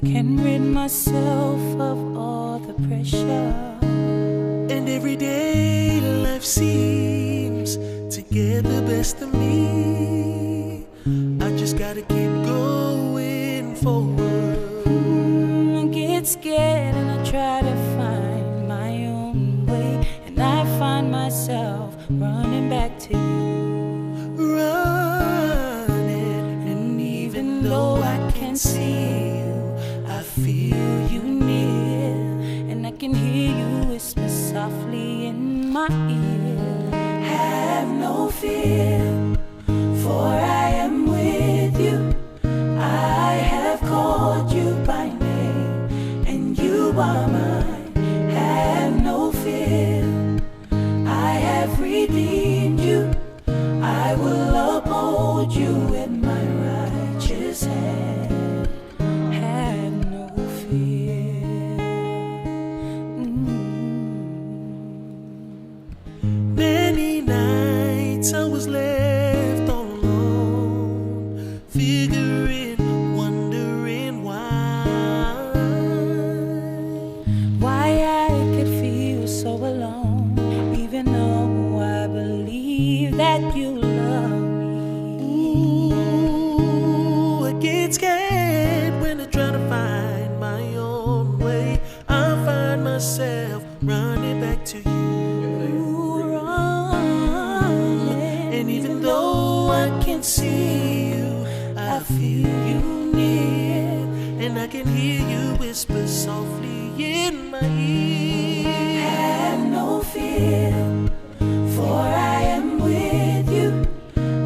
can rid myself of all the pressure. And every day life seems to get the best of me. I just gotta keep going forward. I get scared and I try to find my own way, and I find myself running back to you. Running, and even though I can't see you, I feel you near, and I can hear you whisper softly in my ear. Have no fear, for I am with you. I have called you by name, and you are mine. Have no fear, I have redeemed you. I will uphold you with my righteous hand. Have no fear. Many nights I was left all alone, figuring, wondering why I could feel so alone, even though I believe that you love me. Ooh, I get scared when I try to find my own way. I find myself running back to you. And even though I can't see you, I feel you near, and I can hear you whisper softly in my ear. Have no fear, for I am with you.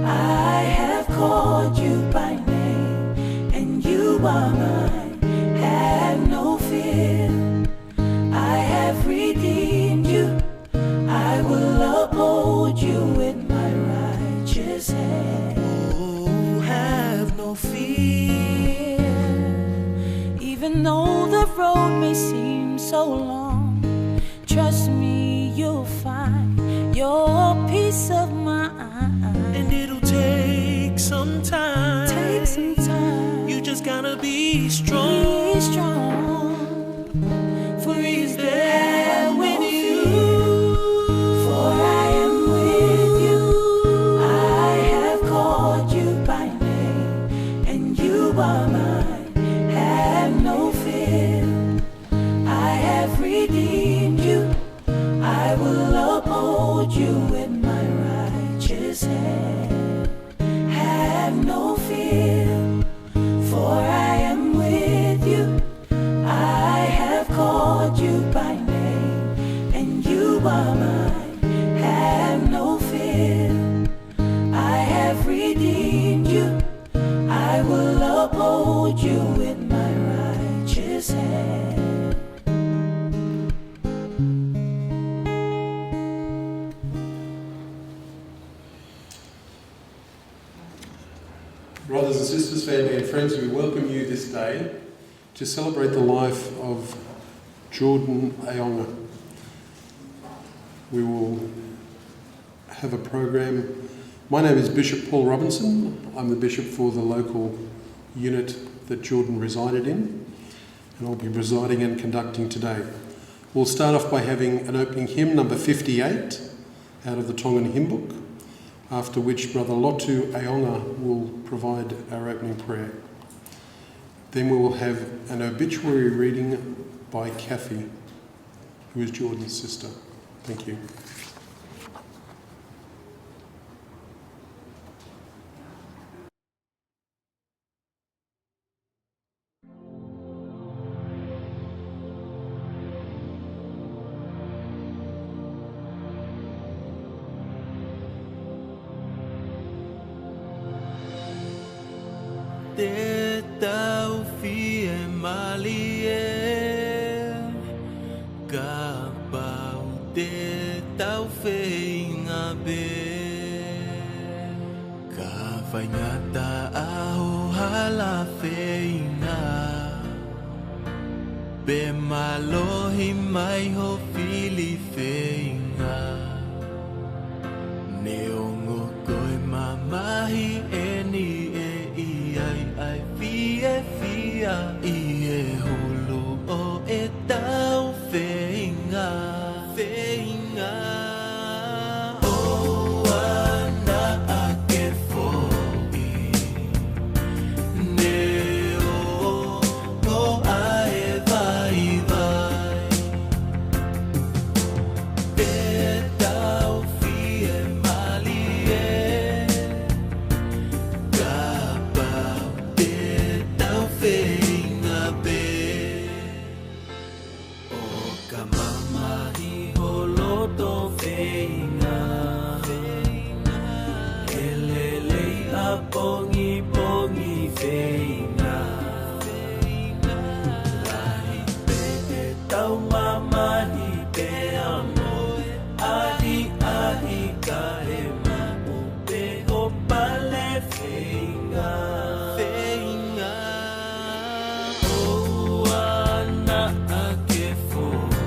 I have called you by name, and you are mine. Have no fear, I have redeemed you. I will uphold you with my righteous hand. Oh, have no fear. Even though the road may seem so long, trust me, you'll find your peace of mind. And it'll take some time. Take some time. You just gotta be strong. Be strong. For He's there with you. For I am with you. I have called you by name, and you are mine. Have no fear, I have redeemed you. I will uphold you with my righteous hand. Have no fear, for I am with you. I have called you by name, and you are mine. Have no fear, I have redeemed you. I will uphold you with my righteous hand. Brothers and sisters, family and friends, we welcome you this day to celebrate the life of Jordan Aonga. We will have a program. My name is Bishop Paul Robinson. I'm the bishop for the local unit that Jordan resided in, and I'll be presiding and conducting today. We'll start off by having an opening hymn, number 58, out of the Tongan hymn book, after which Brother Latu Aonga will provide our opening prayer. Then we will have an obituary reading by Kathy, who is Jordan's sister. Thank you. Te tau fie malie, ka pau te tau feinga be, ka whaingata aho hala feinga, be malohi mai ho fili feinga, neongo koe mamahi eni e ai fia i e to feinga Elele a pongi pongi feinga Lahi pe tau mama hi pe amo Ahi ahi ka he mau pe o pale feinga Feinga O ana ake fōi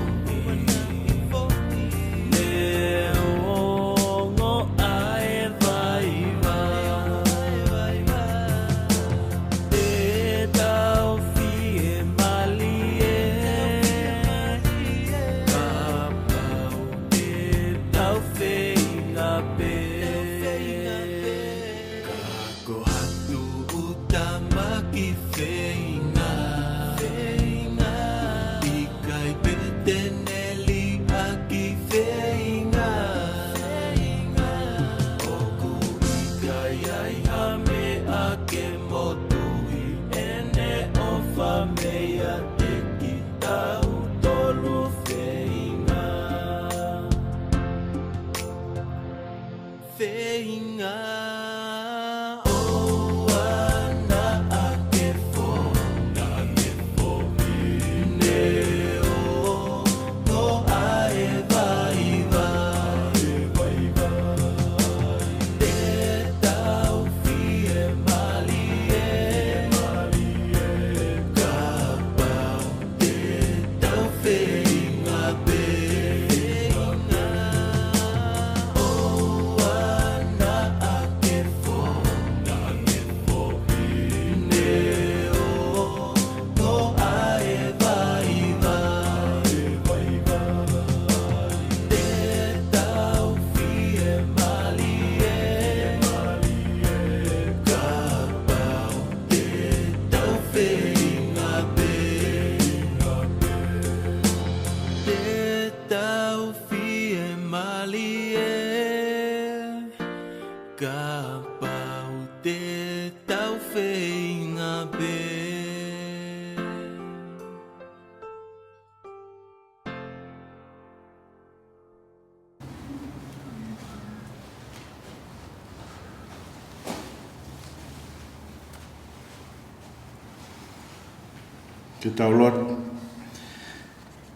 Ke taulot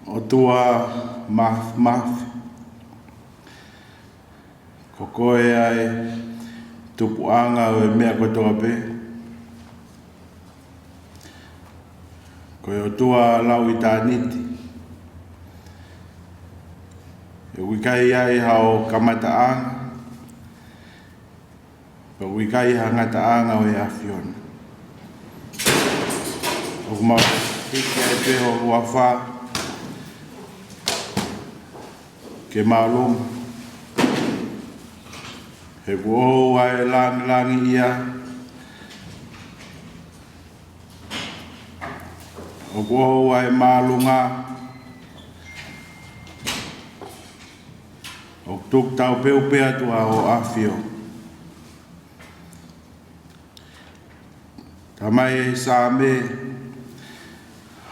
o tua math ko koe ai tupuanga o mea kotoa pe ko o tua lau i tāniti e wikai ai hao kamataanga ko wikai hangataanga o e awhiona o kuma hiki ai peho uawha ke maalum he kuohu ai langi ia o kuohu ai maalunga o tuk tau peu pea tua o awhio tamai e sa me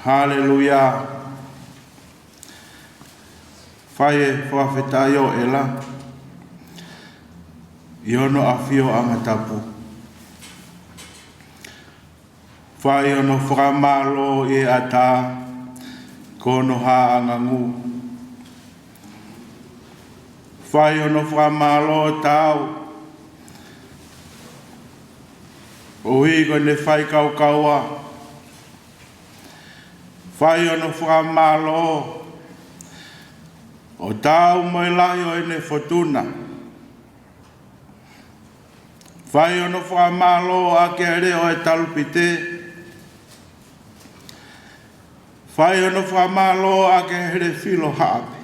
Hallelujah. Faye whawhetai o ela. Iono awhio angatapu. Faye ono whakamalo e ata. Kono ha angangu. Faye ono whakamalo tau. O higo ne whai kau kaua. Whai ono whakamalo o tau mai lai o ene fotuna. Whai ono whakamalo a ke reo e talupite. Whai ono whakamalo a ke here filo haape.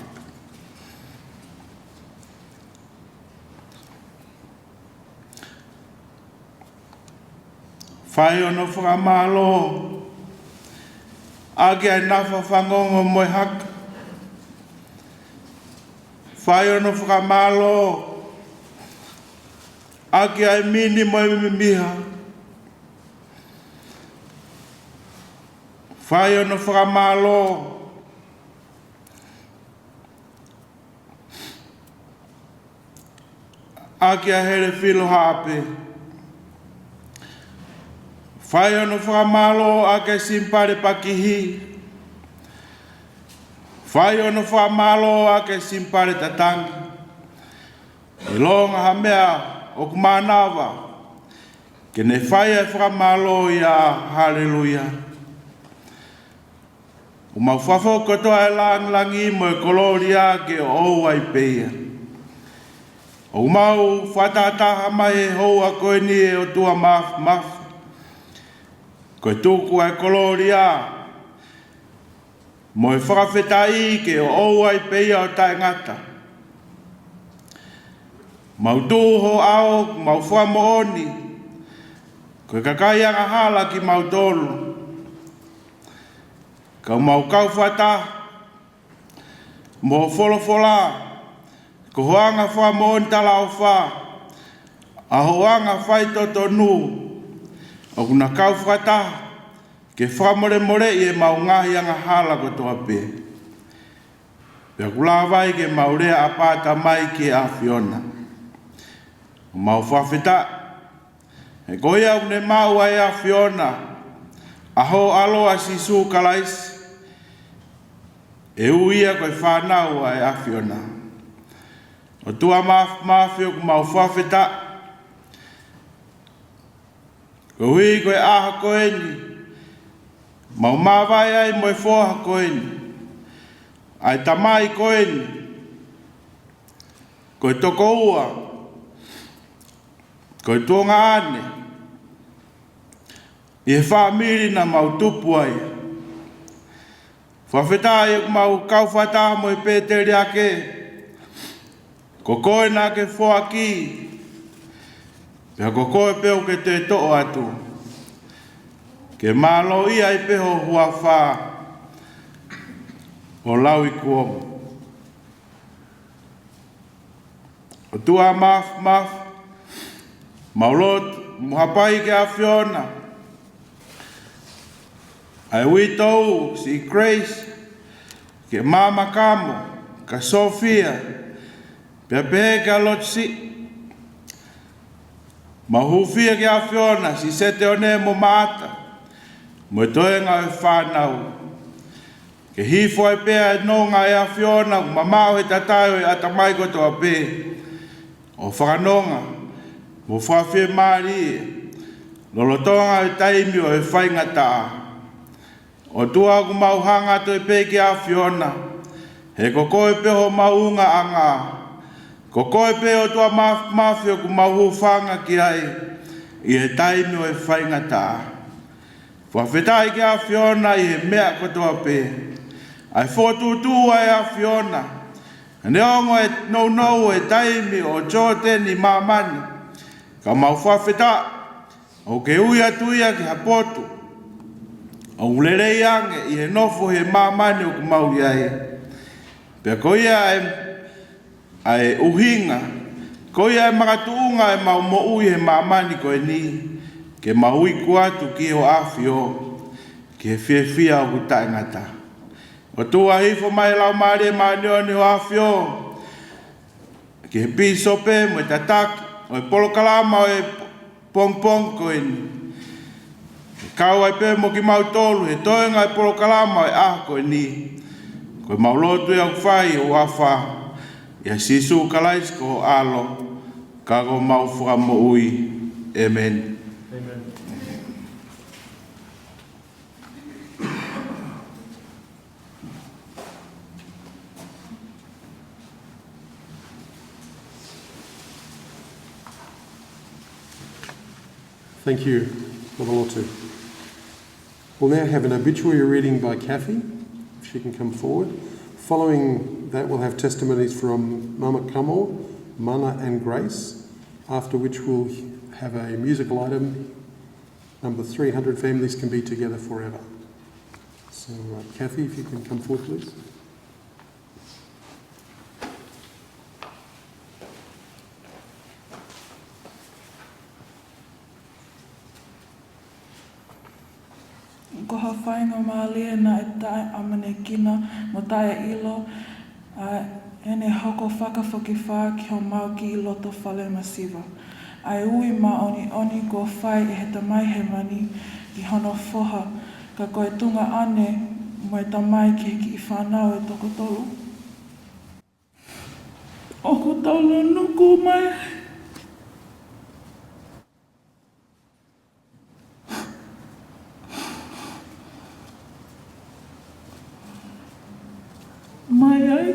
Whai ono whakamalo age ai nafa whangongo moe haka. Whai ono whakamalo age ai mini moe mimiha. Whai ono whakamalo Akia hele filo hape. Whai ono whamalo ake simpare pakihi. Whai ono whamalo ake simpare tatangi. I longa ha mea o kumanawa. Ke ne whai e whamalo ia haleluia. O mau whafo kotoa e langi mo e koloria ke o ai peia. O mau whatataha mai e hoa koe ni e o tua mafu. Koe tuku e koloria. Mo e whakawhetai ke o ai peia o tae ngata. Mau tūho ao, mau whamooni. Koe kakai anga hala ki mau tolu. Kau mau kau whata. Mo wholofola. Ko hoanga wha moon tala o wha. A hoanga whai toto nu. O kuna kau whata. Ke wha more i e mau ngahi anga hala ko toa pē. Pea kula vai ke maurea apata mai ke a Fiona. O mau whawhita. E koia une mau ai a Fiona. Aho aloa sisu kalais. E uia koe whanau ai a Fiona. O tua mawhio ku mau whawhita. Ko hui koe aha koe ni. Mau mawai ai moe whoha koe ni. Ai tamai koe ni. Koe toko ua. Koe tuonga ane. I e whamiri na mau tupu ai. Whawhita e mau kauwhata mo e pēteri ake. Ko koe nā ke whoa ki. Pea ko koe peo ke te to'o atu. Ke mālo ia i peho hua whā. O lau i kuomu. O tua maf. Maulot muhapai ke a Fiona. Ai witou si Grace. Ke mama kamo. Ka Sofia. Pea pehe ka lotsi. Mahufia ke a Fiona si sete one mo maata. Mo toenga e whanau. Ke hifo e pea e nonga e a Fiona. Mamao e tataio e atamai ko toa pe. O whakanonga. Mo whawhie maari. Lolotonga e taimi o e whaingataa. O tua ku mau hanga to e peke a Fiona. He ko koe peho maunga anga. Ko koe peho tua mafio ku mau hufanga ki ai. I e taimi o e whaingata. Whawhetai ki a Fiona i he mea kotoa pe. Ai whotutua e a Fiona. Ne ongo e no e taimi o Jordan i mamani. Ka mau whawheta. O ke uia tuia ki hapotu. O ulerei ange i he nofo he mamani o ku mauri ai. Pea koia ai uhinga. Koia e makatuunga e mau mo ui he mamani koe ni. Ke maui kuatu ki o awhio. Ke he whia o kutai ngata. O tua hifo mai lau maari e maanioni o awhio. Ke he pisope mo e tataki. O e polokalama o e pong koe ni. Kau ai pe mo ki mau tolu he toenga e polo kalama e koe ni. Koe maulotu e au whai o awha. Ia sisu kalais ko alo. Kago mau whaka mo ui. Amen. Amen. Thank you, Alaipulotu. We'll now have an obituary reading by Kathy, if she can come forward. Following that, we'll have testimonies from Mama Kamo, Mana and Grace, after which we'll have a musical item, number 300, Families Can Be Together Forever. So, Kathy, if you can come forward, please. Ko hawhainga maa liena e tae amane kina mo tae ilo E ne hoko whakawhaki whā ki o mau ki I loto whale masiva. Ai ui ma oni ko whai e he tamai he mani I hono whoha ka koe tunga ane mo e tamai ki heki I whanau e toko tolu. O ko tolu nuku mai. Mai ai,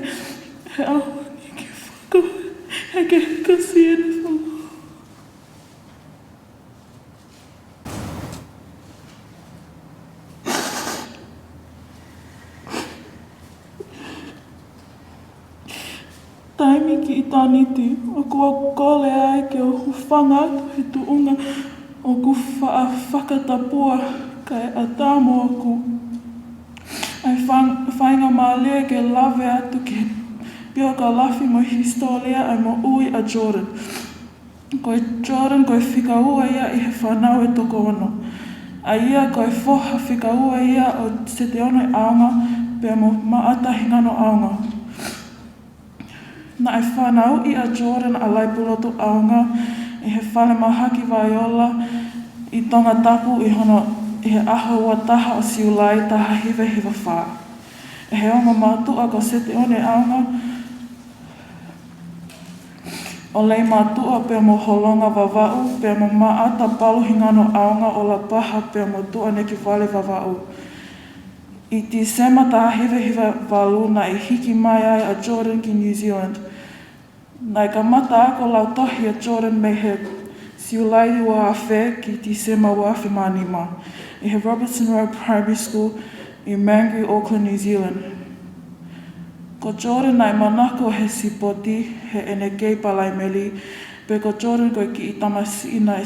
he awangi ki whaka, he ke kasi e ne whaka. Taimi ki I tāniti, o kua kole ai ke o whanga he tuunga o ku whakatapua kai a tāmo aku. Ai whainga mā lea ke lawe atu ke pio ka lawhi mo historia ai mo ui a Jordan. Koe Jordan koe whika ua ia I he whanau e toko ono. A ia koe whoha whika ua ia o se te ono I Aonga pe mo maata hingano Aonga. Na e whanau I a Jordan Alaipulotu Aonga I he whale mahaki vaiola I tonga tapu I hono I he aho ua taha o siulai taha hive whā. E he onga mātua ko se te one Aonga o lei mātua pe mo holonga wawau pe mo maata paluhingano Aonga o la paha pe mo tua neki wale wawau. I Tisema taha hive walu na I hiki mai ai a Jordan ki New Zealand. Nai ka mata ako lau tohi a Jordan me he siulai ua awhe ki Tisema ua awhe manima. I he Robertson Road Primary School I Mangere, Auckland, New Zealand. Ko Jordan nai manako he sipoti he ene kei palai meli, pe ko Jordan koe ki I tamasi ina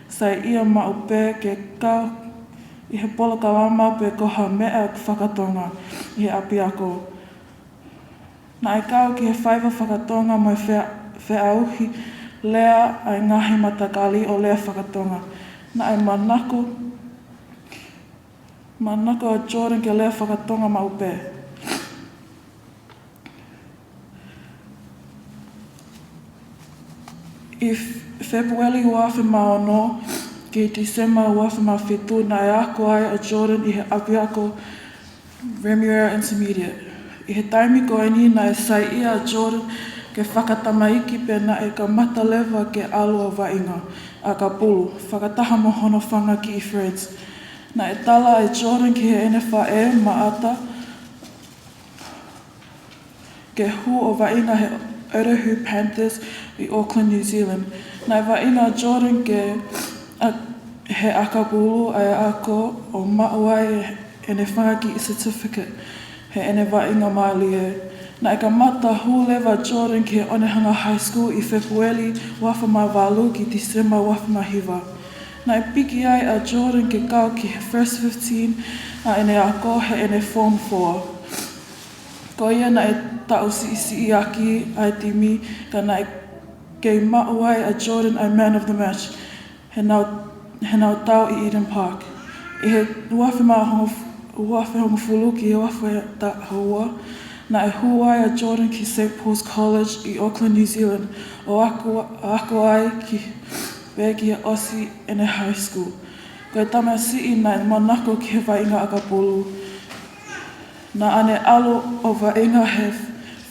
sai ia maupe ke kau I he polokawama pe koha mea whakatonga I he api ako. Na e kau ki he whaiva whakatonga mai wheauhi lea ai ngahi matakali o lea whakatonga. Na e manako a Jordan ke lea whakatonga maupe. I Februari uawhi maono, ki December uawhi mawhitu na e ako ai a Jordan I he api ako Remuera Intermediate. I he taimi ko ni na e sai ia a Jordan ke whakatamaiki pe na e ka mata lewa ke alu o wainga a ka pulu, whakataha mo hono whanga ki I Friends. Na e tala e Jordan ki he ene whae maata ke hu o wainga he Otahu Panthers I Auckland, New Zealand. Na e wainga Jordan ke he akapulu ai ako o mauai ene whanga ki I certificate he ene wainga mali e. Na e ka mata hulewa Jordan ki he Onehanga High School I Februari wafa mawalu ki December wafa mahiwa. Na e piki ai a Jordan ke kau ki he first 15 a ene ako he ene form 4. Ko ia na e tau si I aki ai timi ka na e kei mauai a Jordan ai man of the match. He nau tau I Eden Park. I he uawhi hongo fulu ki he uawhi ta haua. Na e huai a Jordan ki St. Paul's College I Auckland, New Zealand. O ako ai ki ki he Aussie ene high school. Ko e tamasi I na e manako ki he wainga akapulu. Na ane alo o wainga he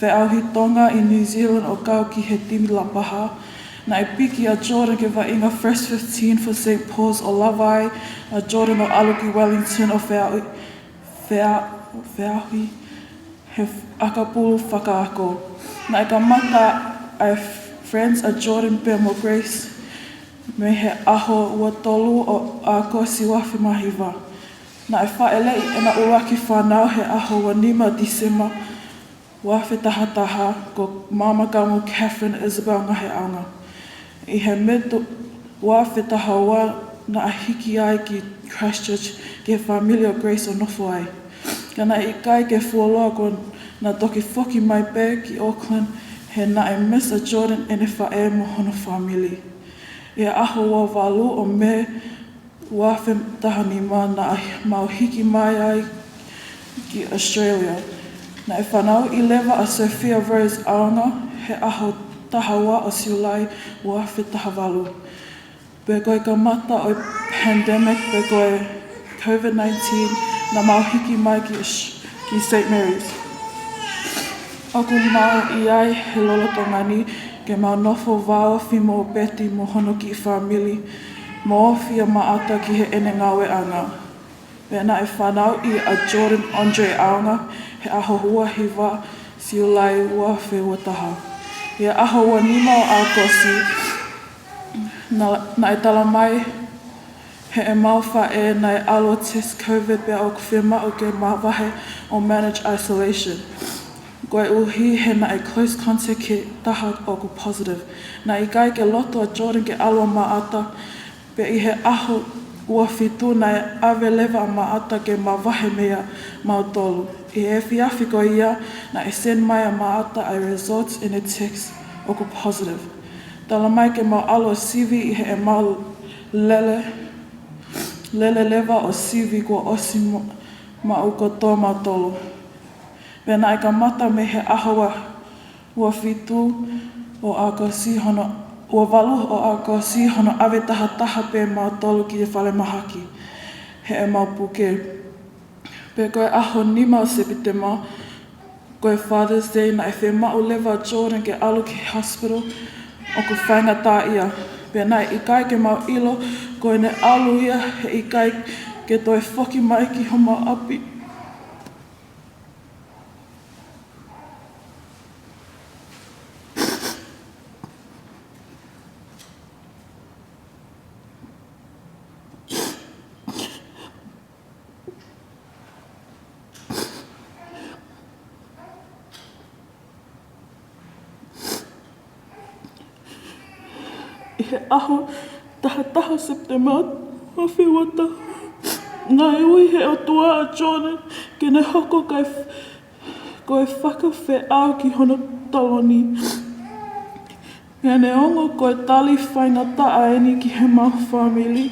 wheauhi tonga I New Zealand o kau ki he timi lapaha. Na e piki a Jordan ke wainga first 15 for St. Paul's o Lawai, a Jordan o Aluki Wellington o wheauhi he akapulu whakaako. Na e ka mata ai Friends a Jordan pe mo Grace me he aho ua tolu o a kosi wafi mahiwa. Na e whaele I ena uraki whanau he aho ua nima December wafi tahataha ko mama kamu Catherine Isabel ngahe Aonga. I he metu wafi taha ua na ahiki ai ki Christchurch ki he familia Grace o nofo ai. Kana I kai ke fuoloa ko na toki foki mai pe ki Auckland he na e miss a Jordan ene whae mo hono family. E aho ua walu o me wafe tahani ma na mau hiki mai ai ki Australia. Na e whanau I lewa a Sophia Rose Aonga, he aho tahawa o siulai ua whitahawalu. Pe koe ka mata o pandemic, pe koe COVID-19 na mau hiki mai ki St. Mary's. Aku mau I ai he loloto ngani ke mau nofo vao fi mo beti mo hono ki family mo fia maata ki he ene ngawe anga. Pena e whanau I a Jordan Andre Aonga he aho hua hiwa siulai ua whewataha. He aho ua nima o Agosi na e tala mai he e mauwha e na e alo test COVID pe au kuwhema o ke mawahe o managed isolation. Koe uhi he na e close contact ke taha o ku positive. Na I kai ke loto a Jordan ke alo maata pe I he aho ua whitu na e awe lewa a maata ke mawahe mea mau tolu. I he whiawhi ko ia na e send mai a maata I results in a text o ku positive. Tala mai ke mau alo CV I he e mau lele lewa o CV kua osi ma uko tō mau tolu. Pena I ka mata me he ahawa ua whitu o Agosi hono, ua walu o Agosi hono awe taha pe mau tolu ki te whale mahaki. He e mau puke. Pe koe aho nima o Sepitema, koe Father's Day na e whe mau lewa Jordan ke alu ki hospital o ku whainga tā ia. Pena I kai ke mau ilo, koe ne alu ia he I kai ke toi whoki mai ki homa api. I he aho taha September a whiwata. Nā e ui he o tua a Jordan ke ne hoko koe whakawhe au ki hono taloni. Pea ne ongo koe tali whainga taaeni ki he mau family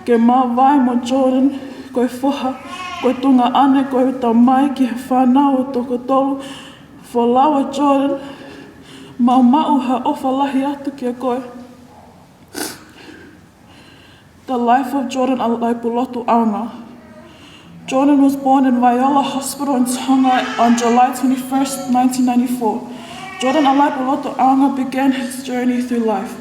ke mau vai mo Jordan koe whoha koe tunga ane koe ta mai ki he whanau o toko tolu for lawa Jordan mau ha ofa lahi atu ki a koe. The life of Jordan Alaipulotu Aonga. Jordan was born in Viola Hospital in Tonga on July 21st, 1994. Jordan Alaipulotu Aonga began his journey through life.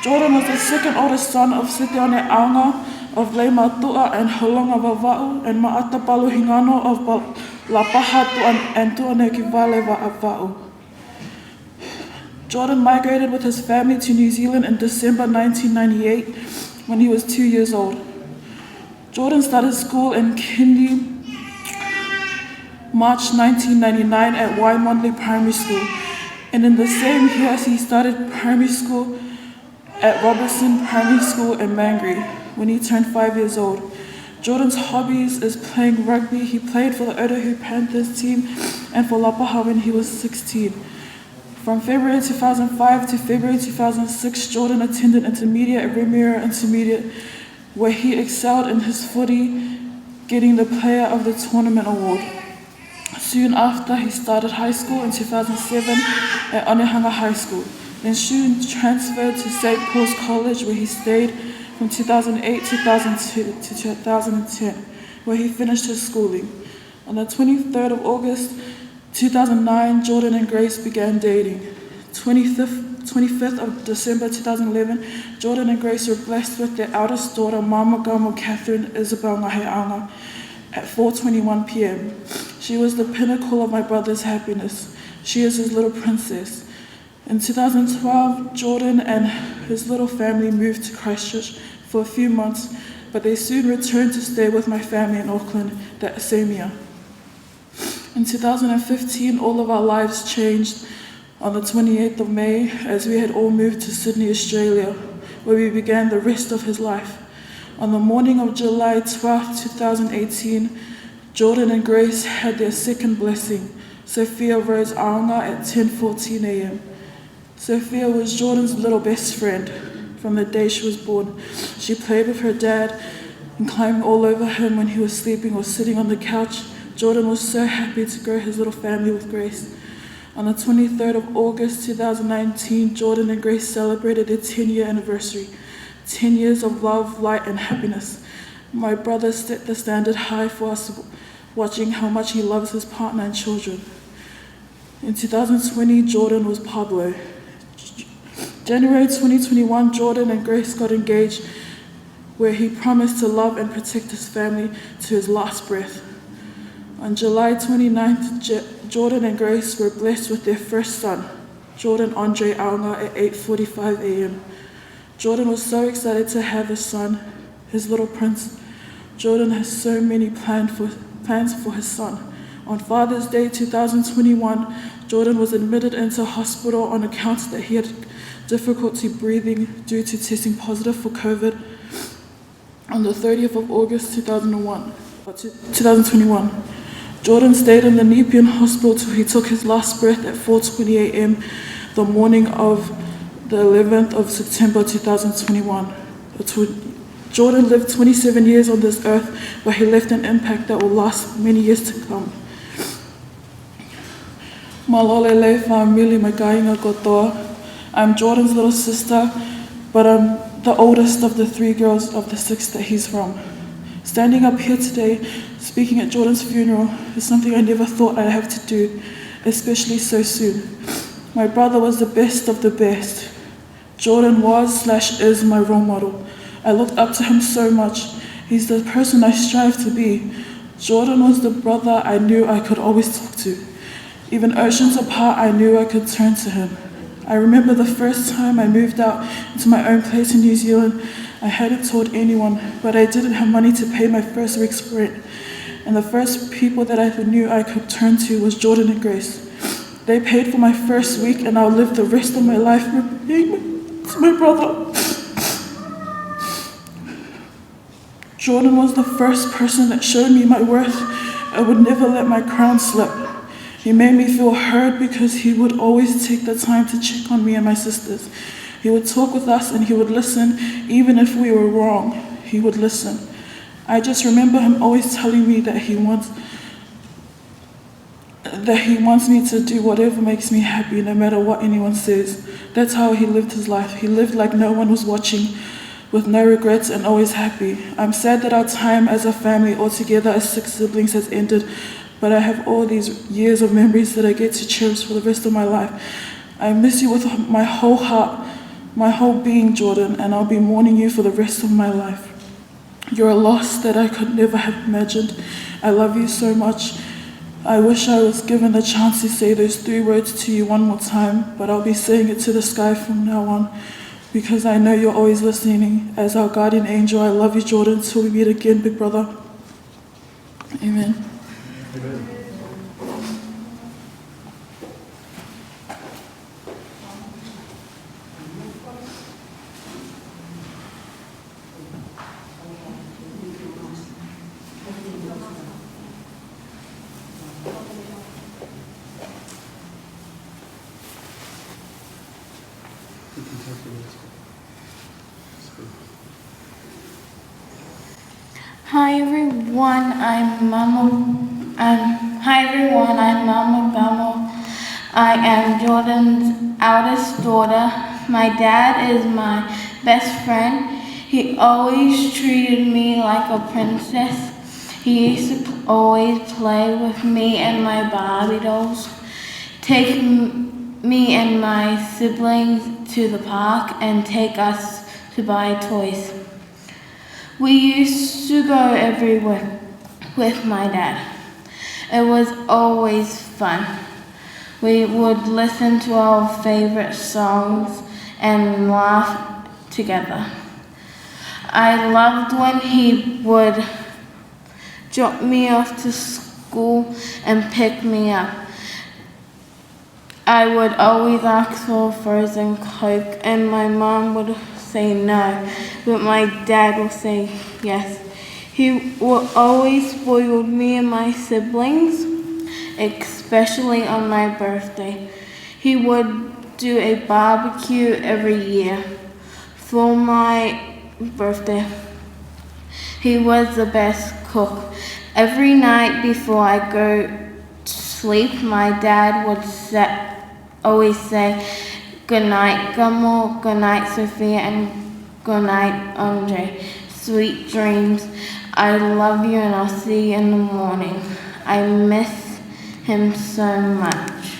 Jordan was the second oldest son of Sitione Aonga of Leimatua and Holonga Vava'u and Maata Palu Hingano of Lapahatu and Tuaneki Vale Va'u. Jordan migrated with his family to New Zealand in December 1998 when he was 2 years old. Jordan started school in Kindi, March 1999 at Waimonley Primary School, and in the same year he started primary school at Robertson Primary School in Mangere when he turned 5 years old. Jordan's hobbies is playing rugby. He played for the Otahu Panthers team and for Lapaha when he was 16. From February 2005 to February 2006, Jordan attended intermediate at Remuera Intermediate, where he excelled in his footy, getting the Player of the Tournament award. Soon after, he started high school in 2007 at Onehunga High School. Then soon transferred to St. Paul's College, where he stayed from 2008 to 2010, where he finished his schooling. On the 23rd of August 2009, Jordan and Grace began dating. 25th of December 2011, Jordan and Grace were blessed with their eldest daughter, Mama Gamo Catherine Isabel Ngahe Aonga, at 4:21 p.m. She was the pinnacle of my brother's happiness. She is his little princess. In 2012, Jordan and his little family moved to Christchurch for a few months, but they soon returned to stay with my family in Auckland that same year. In 2015, all of our lives changed on the 28th of May as we had all moved to Sydney, Australia, where we began the rest of his life. On the morning of July 12, 2018, Jordan and Grace had their second blessing, Sophia Rose Aonga, at 10:14 a.m. Sophia was Jordan's little best friend from the day she was born. She played with her dad and climbed all over him when he was sleeping or sitting on the couch Jordan was so happy to grow his little family with Grace. On the 23rd of August 2019, Jordan and Grace celebrated their 10-year anniversary. 10 years of love, light, and happiness. My brother set the standard high for us, watching how much he loves his partner and children. In 2020, Jordan was Pablo. January 2021, Jordan and Grace got engaged, where he promised to love and protect his family to his last breath. On July 29th, Jordan and Grace were blessed with their first son, Jordan Andre Aonga, at 8:45 a.m. Jordan was so excited to have his son, his little prince. Jordan has so many plans for his son. On Father's Day 2021, Jordan was admitted into hospital on account that he had difficulty breathing due to testing positive for COVID. On the 30th of August 2021, Jordan stayed in the Nepean hospital till he took his last breath at 4:20 a.m. the morning of the 11th of September 2021. Jordan lived 27 years on this earth, but he left an impact that will last many years to come. Malolele whaamili mai kainga kotoa. I'm Jordan's little sister, but I'm the oldest of the 3 girls of the 6 that he's from. Standing up here today, speaking at Jordan's funeral, is something I never thought I'd have to do, especially so soon. My brother was the best of the best. Jordan was/is my role model. I looked up to him so much. He's the person I strive to be. Jordan was the brother I knew I could always talk to. Even oceans apart, I knew I could turn to him. I remember the first time I moved out into my own place in New Zealand. I hadn't told anyone, but I didn't have money to pay my first week's rent. And the first people that I knew I could turn to was Jordan and Grace. They paid for my first week, and I'll live the rest of my life repaying to my brother. Jordan was the first person that showed me my worth. I would never let my crown slip. He made me feel heard because he would always take the time to check on me and my sisters. He would talk with us and he would listen, even if we were wrong. He would listen. I just remember him always telling me that he wants me to do whatever makes me happy, no matter what anyone says. That's how he lived his life. He lived like no one was watching, with no regrets and always happy. I'm sad that our time as a family, all together as 6 siblings, has ended, but I have all these years of memories that I get to cherish for the rest of my life. I miss you with my whole heart, my whole being, Jordan, and I'll be mourning you for the rest of my life. You're a loss that I could never have imagined. I love you so much. I wish I was given the chance to say those 3 words to you one more time, but I'll be saying it to the sky from now on, because I know you're always listening. As our guardian angel, I love you, Jordan, till we meet again, big brother. Amen. Amen. Hi everyone, I'm Mama Gamo. I am Jordan's eldest daughter. My dad is my best friend. He always treated me like a princess. He used to always play with me and my Barbie dolls, take me and my siblings to the park, and take us to buy toys. We used to go everywhere with my dad. It was always fun. We would listen to our favorite songs and laugh together. I loved when he would drop me off to school and pick me up. I would always ask for a frozen Coke, and my mom would say no, but my dad will say yes. He will always spoil me and my siblings, especially on my birthday. He would do a barbecue every year for my birthday. He was the best cook Every night before I go to sleep, my dad would always say, "Good night, Gamo, good night, Sophia, and good night, Andre. Sweet dreams. I love you and I'll see you in the morning." I miss him so much.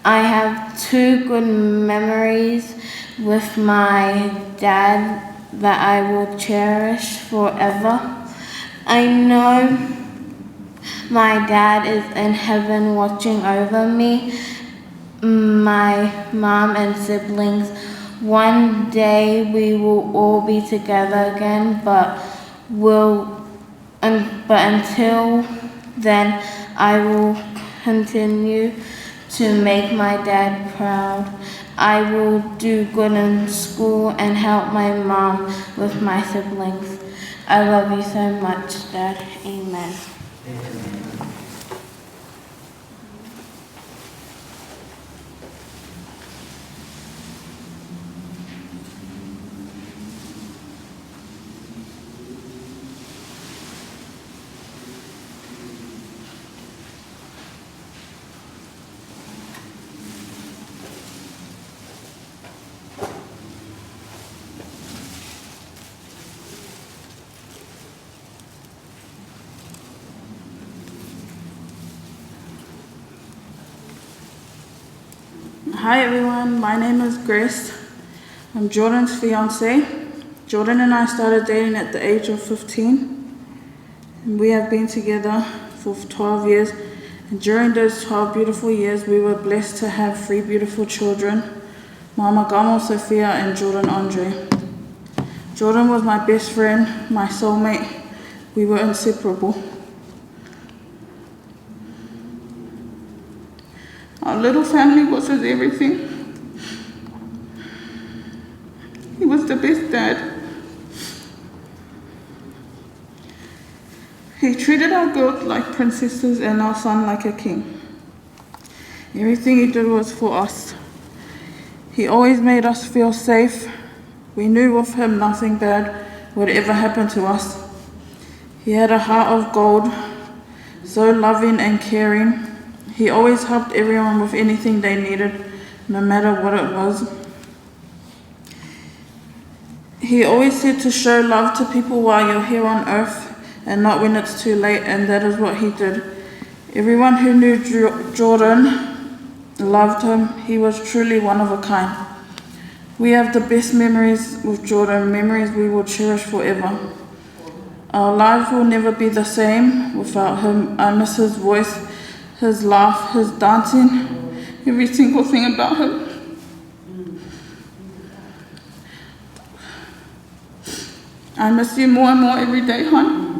I have 2 good memories with my dad that I will cherish forever. I know my dad is in heaven watching over me, my mom and siblings. One day we will all be together again, but until then I will continue to make my dad proud. I will do good in school and help my mom with my siblings. I love you so much, Dad. Amen. Hi everyone, my name is Grace. I'm Jordan's fiance. Jordan and I started dating at the age of 15. And we have been together for 12 years. And during those 12 beautiful years, we were blessed to have 3 beautiful children, Mama Gamo, Sophia, and Jordan Andre. Jordan was my best friend, my soulmate. We were inseparable. Our little family was his everything. He was the best dad. He treated our girls like princesses and our son like a king. Everything he did was for us. He always made us feel safe. We knew with him nothing bad would ever happen to us. He had a heart of gold, so loving and caring. He always helped everyone with anything they needed, no matter what it was. He always said to show love to people while you're here on earth and not when it's too late, and that is what he did. Everyone who knew Jordan loved him. He was truly one of a kind. We have the best memories with Jordan, memories we will cherish forever. Our lives will never be the same without him. I miss his voice, his laugh, his dancing, every single thing about him. I miss you more and more every day, hon.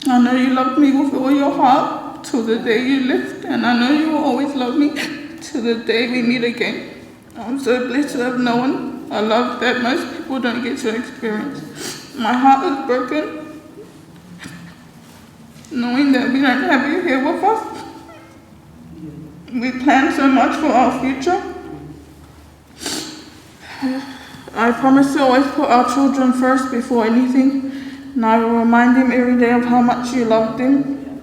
I know you loved me with all your heart till the day you left, and I know you will always love me till the day we meet again. I'm so blessed to have known a love that most people don't get to experience. My heart is broken, knowing that we don't have you here with us. We plan so much for our future. I promise to always put our children first before anything, and I will remind them every day of how much you love them.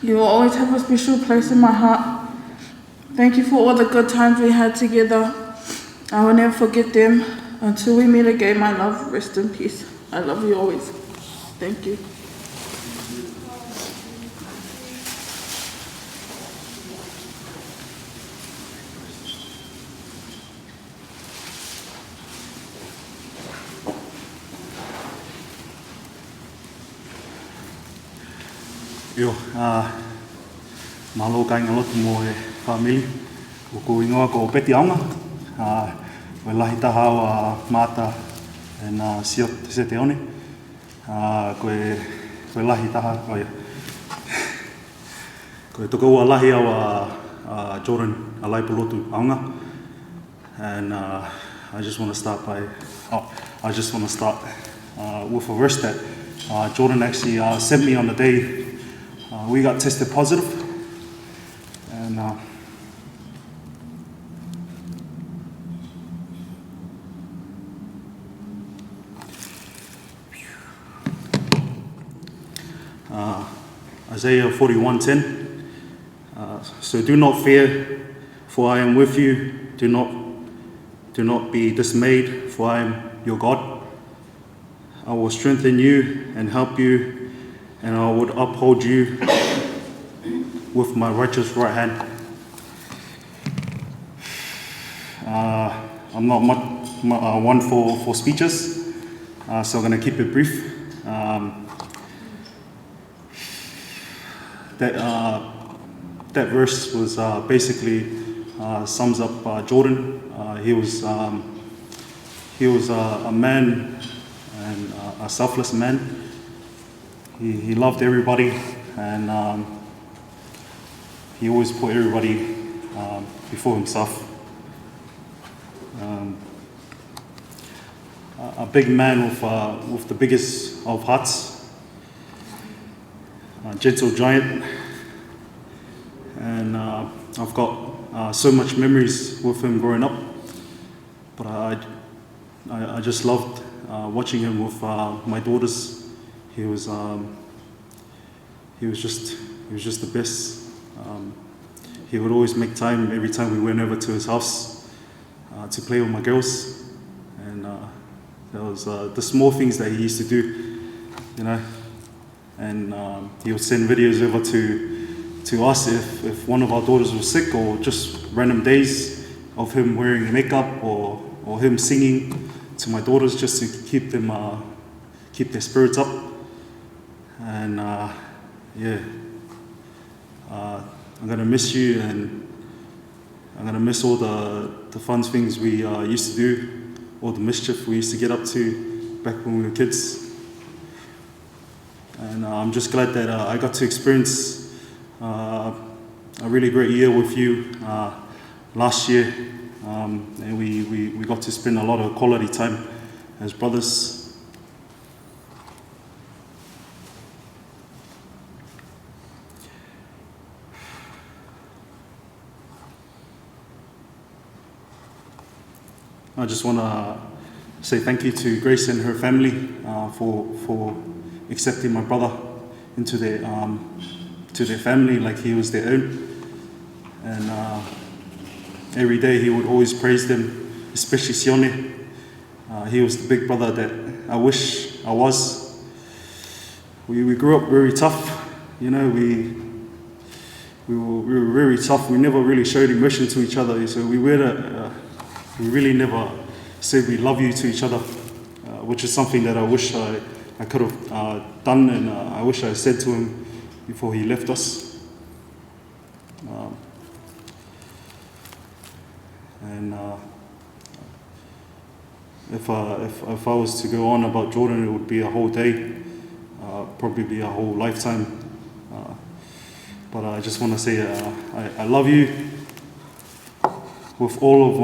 You will always have a special place in my heart. Thank you for all the good times we had together. I will never forget them. Until we meet again, my love, rest in peace. I love you always. Thank you. Io, malo kainga lotu mo e family. O ko ingoa ko peti Aonga. Koe lahi taha o mata e nā siot se te one. Koe lahi taha koe toka ua lahi au Jordan Alaipulotu Aonga. And I just want to start with a verse that Jordan actually sent me on the day we got tested positive. And Isaiah 41:10. So do not fear, for I am with you. Do not be dismayed, for I am your God. I will strengthen you and help you, and I would uphold you with my righteous right hand. I'm not one for speeches, so I'm going to keep it brief. That verse was basically sums up Jordan. He was a man, and a selfless man. He loved everybody, and he always put everybody before himself. A big man with the biggest of hearts, a gentle giant, and I've got so much memories with him growing up. But I just loved watching him with my daughters. He was just the best. He would always make time every time we went over to his house to play with my girls, and there was the small things that he used to do, you know. And he would send videos over to us if one of our daughters was sick, or just random days of him wearing makeup or him singing to my daughters, just to keep their spirits up. And I'm gonna miss you, and I'm gonna miss all the fun things we used to do, all the mischief we used to get up to back when we were kids. And I'm just glad that I got to experience a really great year with you last year, and we got to spend a lot of quality time as brothers. I just want to say thank you to Grace and her family for accepting my brother into their family like he was their own. And every day he would always praise them, especially Sione. He was the big brother that I wish I was. We grew up very tough, you know. We were very tough. We never really showed emotion to each other, so we really never said we love you to each other, which is something that I wish I could have done, and I wish I said to him before he left us. If I was to go on about Jordan, it would be a whole day, probably be a whole lifetime. But I just want to say I love you with all of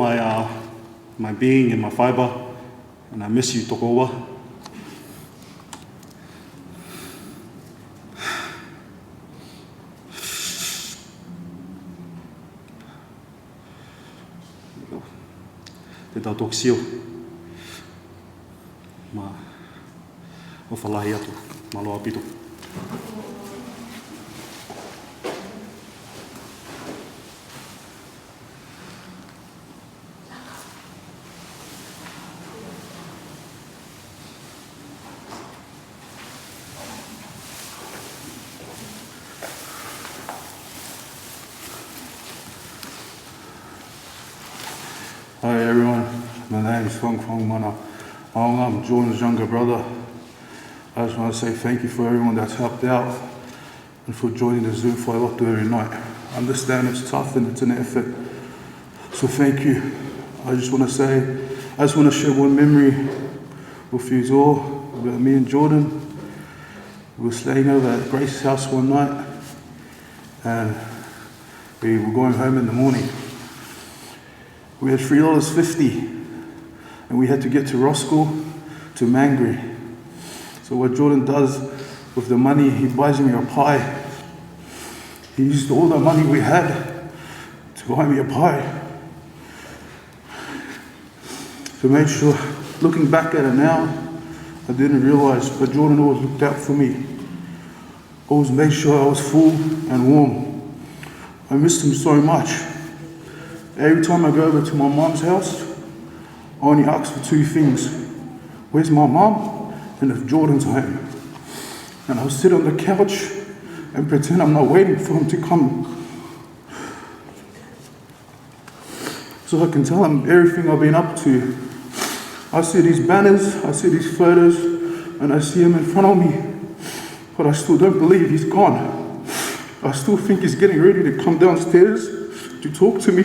my being and my fiber, and I miss you, Tokowa. Te tau toksio ma o whalahi atu, ma loa pitu. Hi everyone, my name is Fong Mana Aonga. I'm Jordan's younger brother. I just want to say thank you for everyone that's helped out and for joining the Zoom for Alaipulotu every night. I understand it's tough and it's an effort, so thank you. I just want to share one memory with you all about me and Jordan. We were staying over at Grace's house one night, and we were going home in the morning. We had $3.50, and we had to get to Roscoe to Mangere. So what Jordan does with the money, he buys me a pie. He used all the money we had to buy me a pie. To make sure, looking back at it now, I didn't realize, but Jordan always looked out for me. always made sure I was full and warm. I missed him so much. Every time I go over to my mom's house, I only ask for two things. Where's my mom? And if Jordan's home. And I'll sit on the couch and pretend I'm not waiting for him to come. So I can tell him everything I've been up to. I see these banners, I see these photos, and I see him in front of me. But I still don't believe he's gone. I still think he's getting ready to come downstairs to talk to me.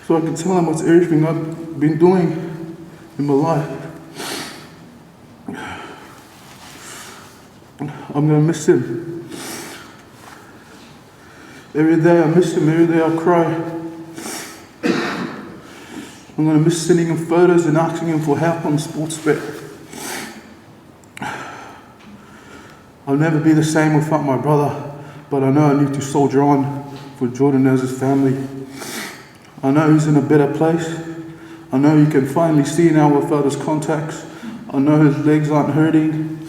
So I can tell him what's everything I've been doing in my life. I'm gonna miss him. Every day I miss him, every day I cry. I'm gonna miss sending him photos and asking him for help on Sportsbet. I'll never be the same without my brother, but I know I need to soldier on for Jordan as his family. I know he's in a better place. I know he can finally see now without his contacts. I know his legs aren't hurting.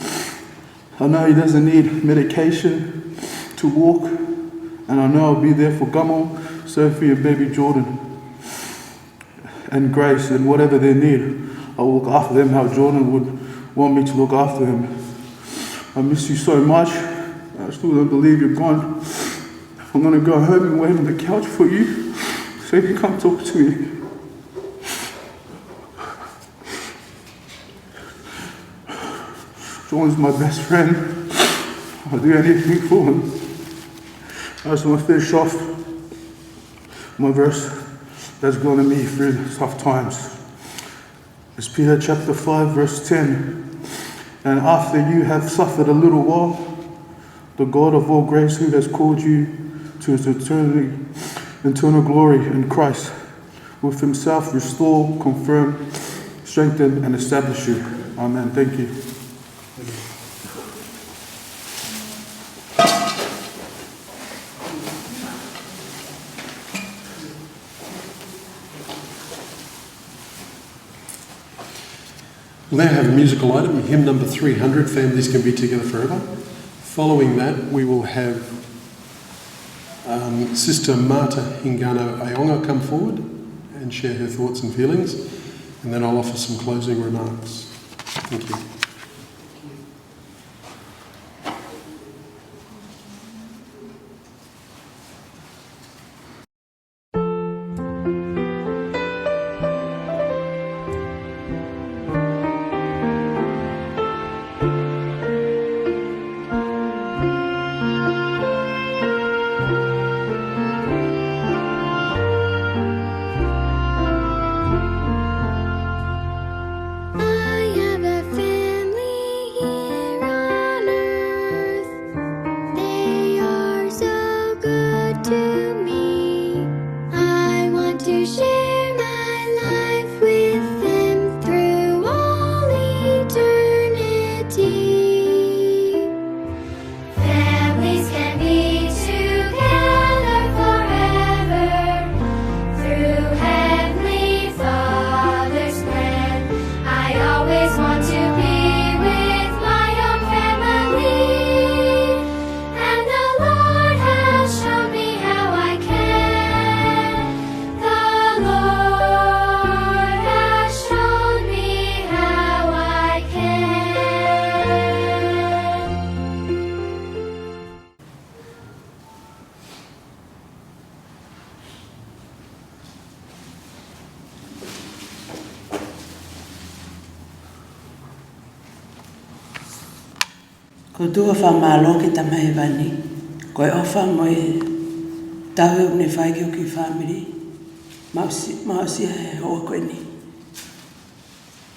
I know he doesn't need medication to walk. And I know I'll be there for Gamo, Sophie and baby Jordan. And Grace and whatever they need. I'll look after them how Jordan would want me to look after him. I miss you so much. I still don't believe you're gone. I'm gonna go home and wait on the couch for you so you can come talk to me. Jordan's my best friend. I'll do anything for him. I just want to finish off my verse that's going to me through tough times. It's Peter chapter 5 verse 10. And after you have suffered a little while, the God of all grace who has called you to his eternal glory in Christ, with himself restore, confirm, strengthen, and establish you. Amen. Thank you. We'll now have a musical item, hymn number 300, Families Can Be Together Forever. Following that, we will have Sister Marta Hingano Aonga come forward and share her thoughts and feelings, and then I'll offer some closing remarks. Thank you. Ko tua whamalo ki tamai vani. Ko e ofa mo e tawe une whai ki o ki whamiri. Mausi e hoa koe ni.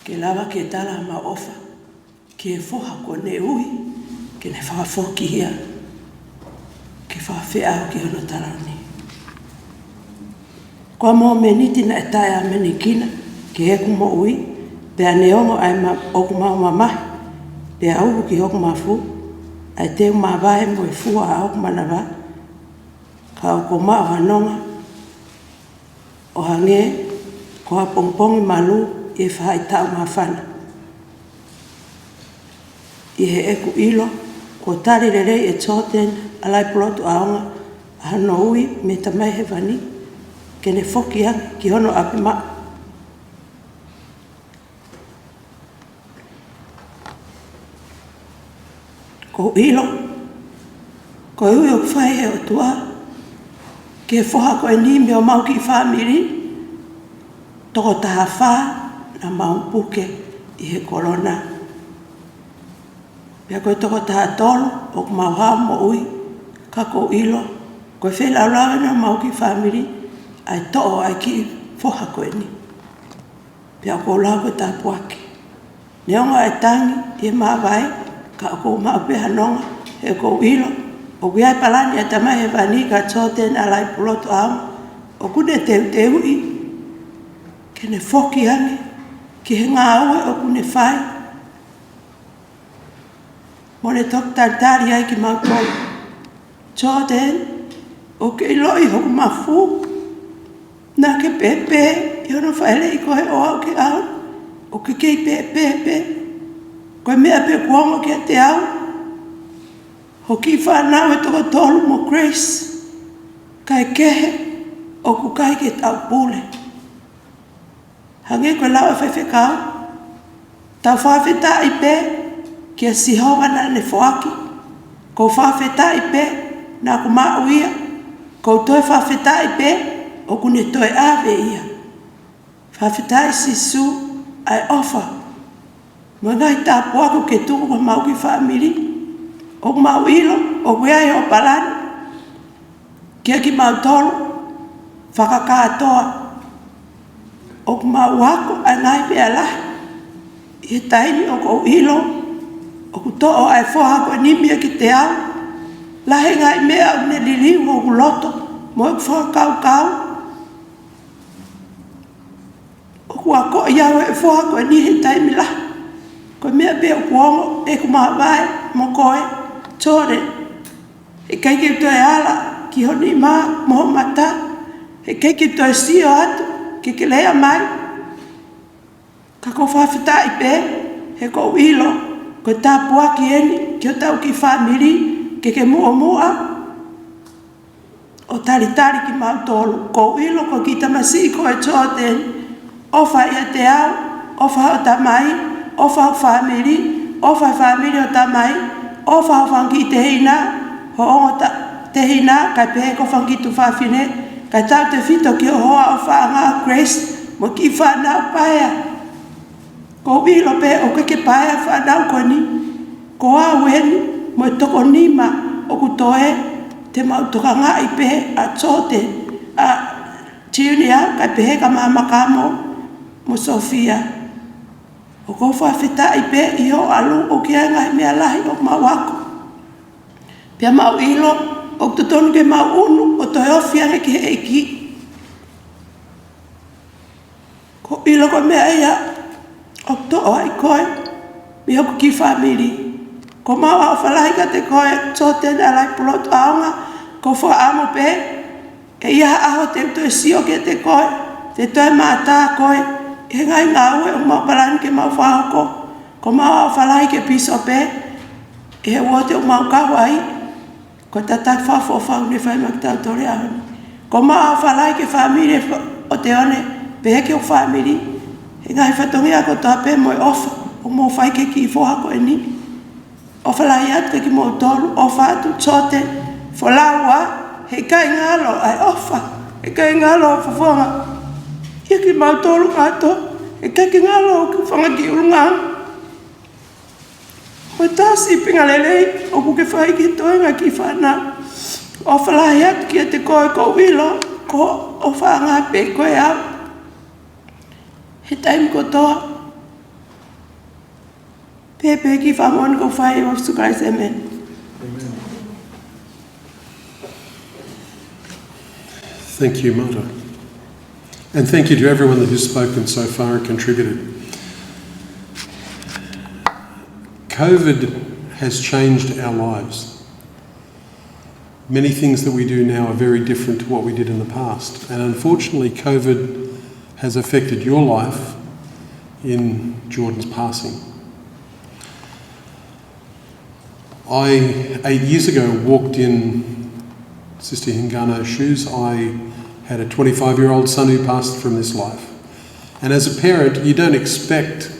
Ke lawa ke tala ma ofa. Ke e foha ko ne ui. Ke ne whawafo ki hia. Ke whawawhea au ki hono tala ni. Ko mo me niti na e tae a meni kina. Ke he kumo ui. Pea ne ongo ai ma oku mau mamahi. Pea au ki hoku mafu, ai te umawai mo e fua a hoku manawa, ka o ko mao hanonga, o hange, ko ha pongpongi malu, e whai tau mawhana. I he eku ilo, ko tari re rei e tōten Alaipulotu Aonga, hano ui me tamai he vani, ke ne foki aki ki hono api maa. Ko ilo, ko ui o whai he o tua, ke whoha ko e ni me o mau ki whamiri, toko taha wha na mau puke I he korona. Pea koe toko taha tolo o ku mau hao mo ui, ka ko ilo, koe whi lau lau na mau ki whamiri, ai to'o ai ki whoha ko e ni. Pea ko lau koe taha puake. Neonga e tangi I maa vai, ka ko maa pe hanonga, he ko ilo, o kuiai palani e tamai he vani ka tōten Alaipulotu Aonga, o kune te hui, ke ne foki ange, ki he ngā aue o kune whai. Mone tok tari ai ki mau tolu. Tōten, o ke iloi hoku mafu, nā ke pepe, I ono whaele I koe o au ke au, o ke kei pepe, koe mea pe kuongo ki a te au, ho ki whanau e toko tolu mo Grace, kai kehe, o ku kai ke tau pule. Hange koe lau e whewhe kau, tau whawheta I pe, ki a sihoa na ne whoaki, ko whawheta I pe, na ku maa uia, ko toi whawheta I pe, o ku ne toi ave ia. Whawheta I sisu, ai ofa, mo ngai tā puaku ke tuku ko mau ki whamiri, o mau ilo, o kuiai o palani, kia ki mau tolu, whakakātoa, o mau wako a ngai mea lahi, I he taini o kou ilo, o ku to'o ai whoha ko nimia ki te au, lahi ngai mea o ne liliu o ku loto, mo e whakakau kau, o ku ako iau e whoha ko ni he taimi lahi, ko mea pe o kuongo e ku maha vai mo koe tōre e keiki toi ala ki honi maa moho mata e keiki toi sio atu ki ke lea mai ka ko whawhita I pe he ko ilo ko tā pua ki eni ki o tau ki whamiri ke mua mua o tari ki mau tolu ko ilo ko ki tamasi ko e tōten ofa ia te au ofa o tamai ofa o whamiri, ofa whamiri o tamai, ofa o whangi te hina, ho ongo te hina, kai pehe ko whangi tu whawhine, kai tau te whito ki o hoa o whaanga Grace, mo ki whanau paea. Ko wilo pe o keke paea whanau koni, ko a weni, mo toko nima o kutoe, te mau toka ngā I pehe a tōte, a tiunia, kai pehe ka mahamakamo, mo Sofia. O ko whawheta I pe I ho alu o kia ngai mea lahi o mau ako. Pea mau ilo, o tutonu ke mau unu, o toi ofi ane ki he eki. Ko ilo ko mea ia, o to'o ai koe, mi hoku ki whamiri. Ko mau au whalahi ka te koe, tōten Alaipulotu Aonga, ko whaamo pe, e ia aho te uto e sio ke te koe, te toi mātā koe, e ngai ngā ue o mau palani ke mau whahoko, ko mau au whalai ke piso pe, e he wote o mau kawai, ko tatai whafo o whau ne whai makitau tore ahoni. Ko mau au whalai ke whamiri o te one, pe heke o whamiri, e ngai whatongi a ko tape mo e ofa, o mo whai ke ki whohako e ni. O whalai atu ki mo tolu, o whatu tōte, whalaua, he kai ngalo ai ofa, he kai ngalo o whawonga. Ia ki mau tolu kato, e kake ngalo o ki whanga ki urunga. O tāsi pinga lelei, o kuke whai ki toenga ki whana. O whalahi atu ki a te koe ko wilo, ko o whanga pe koe au. He taimi ko toa. Pepe ki whamoni ko whai o Christ, amen. Thank you, Mata. And thank you to everyone that has spoken so far and contributed. COVID has changed our lives. Many things that we do now are very different to what we did in the past. And unfortunately, COVID has affected your life in Jordan's passing. I, 8 years ago, walked in Sister Hingano's shoes. I had a 25-year-old son who passed from this life. And as a parent, you don't expect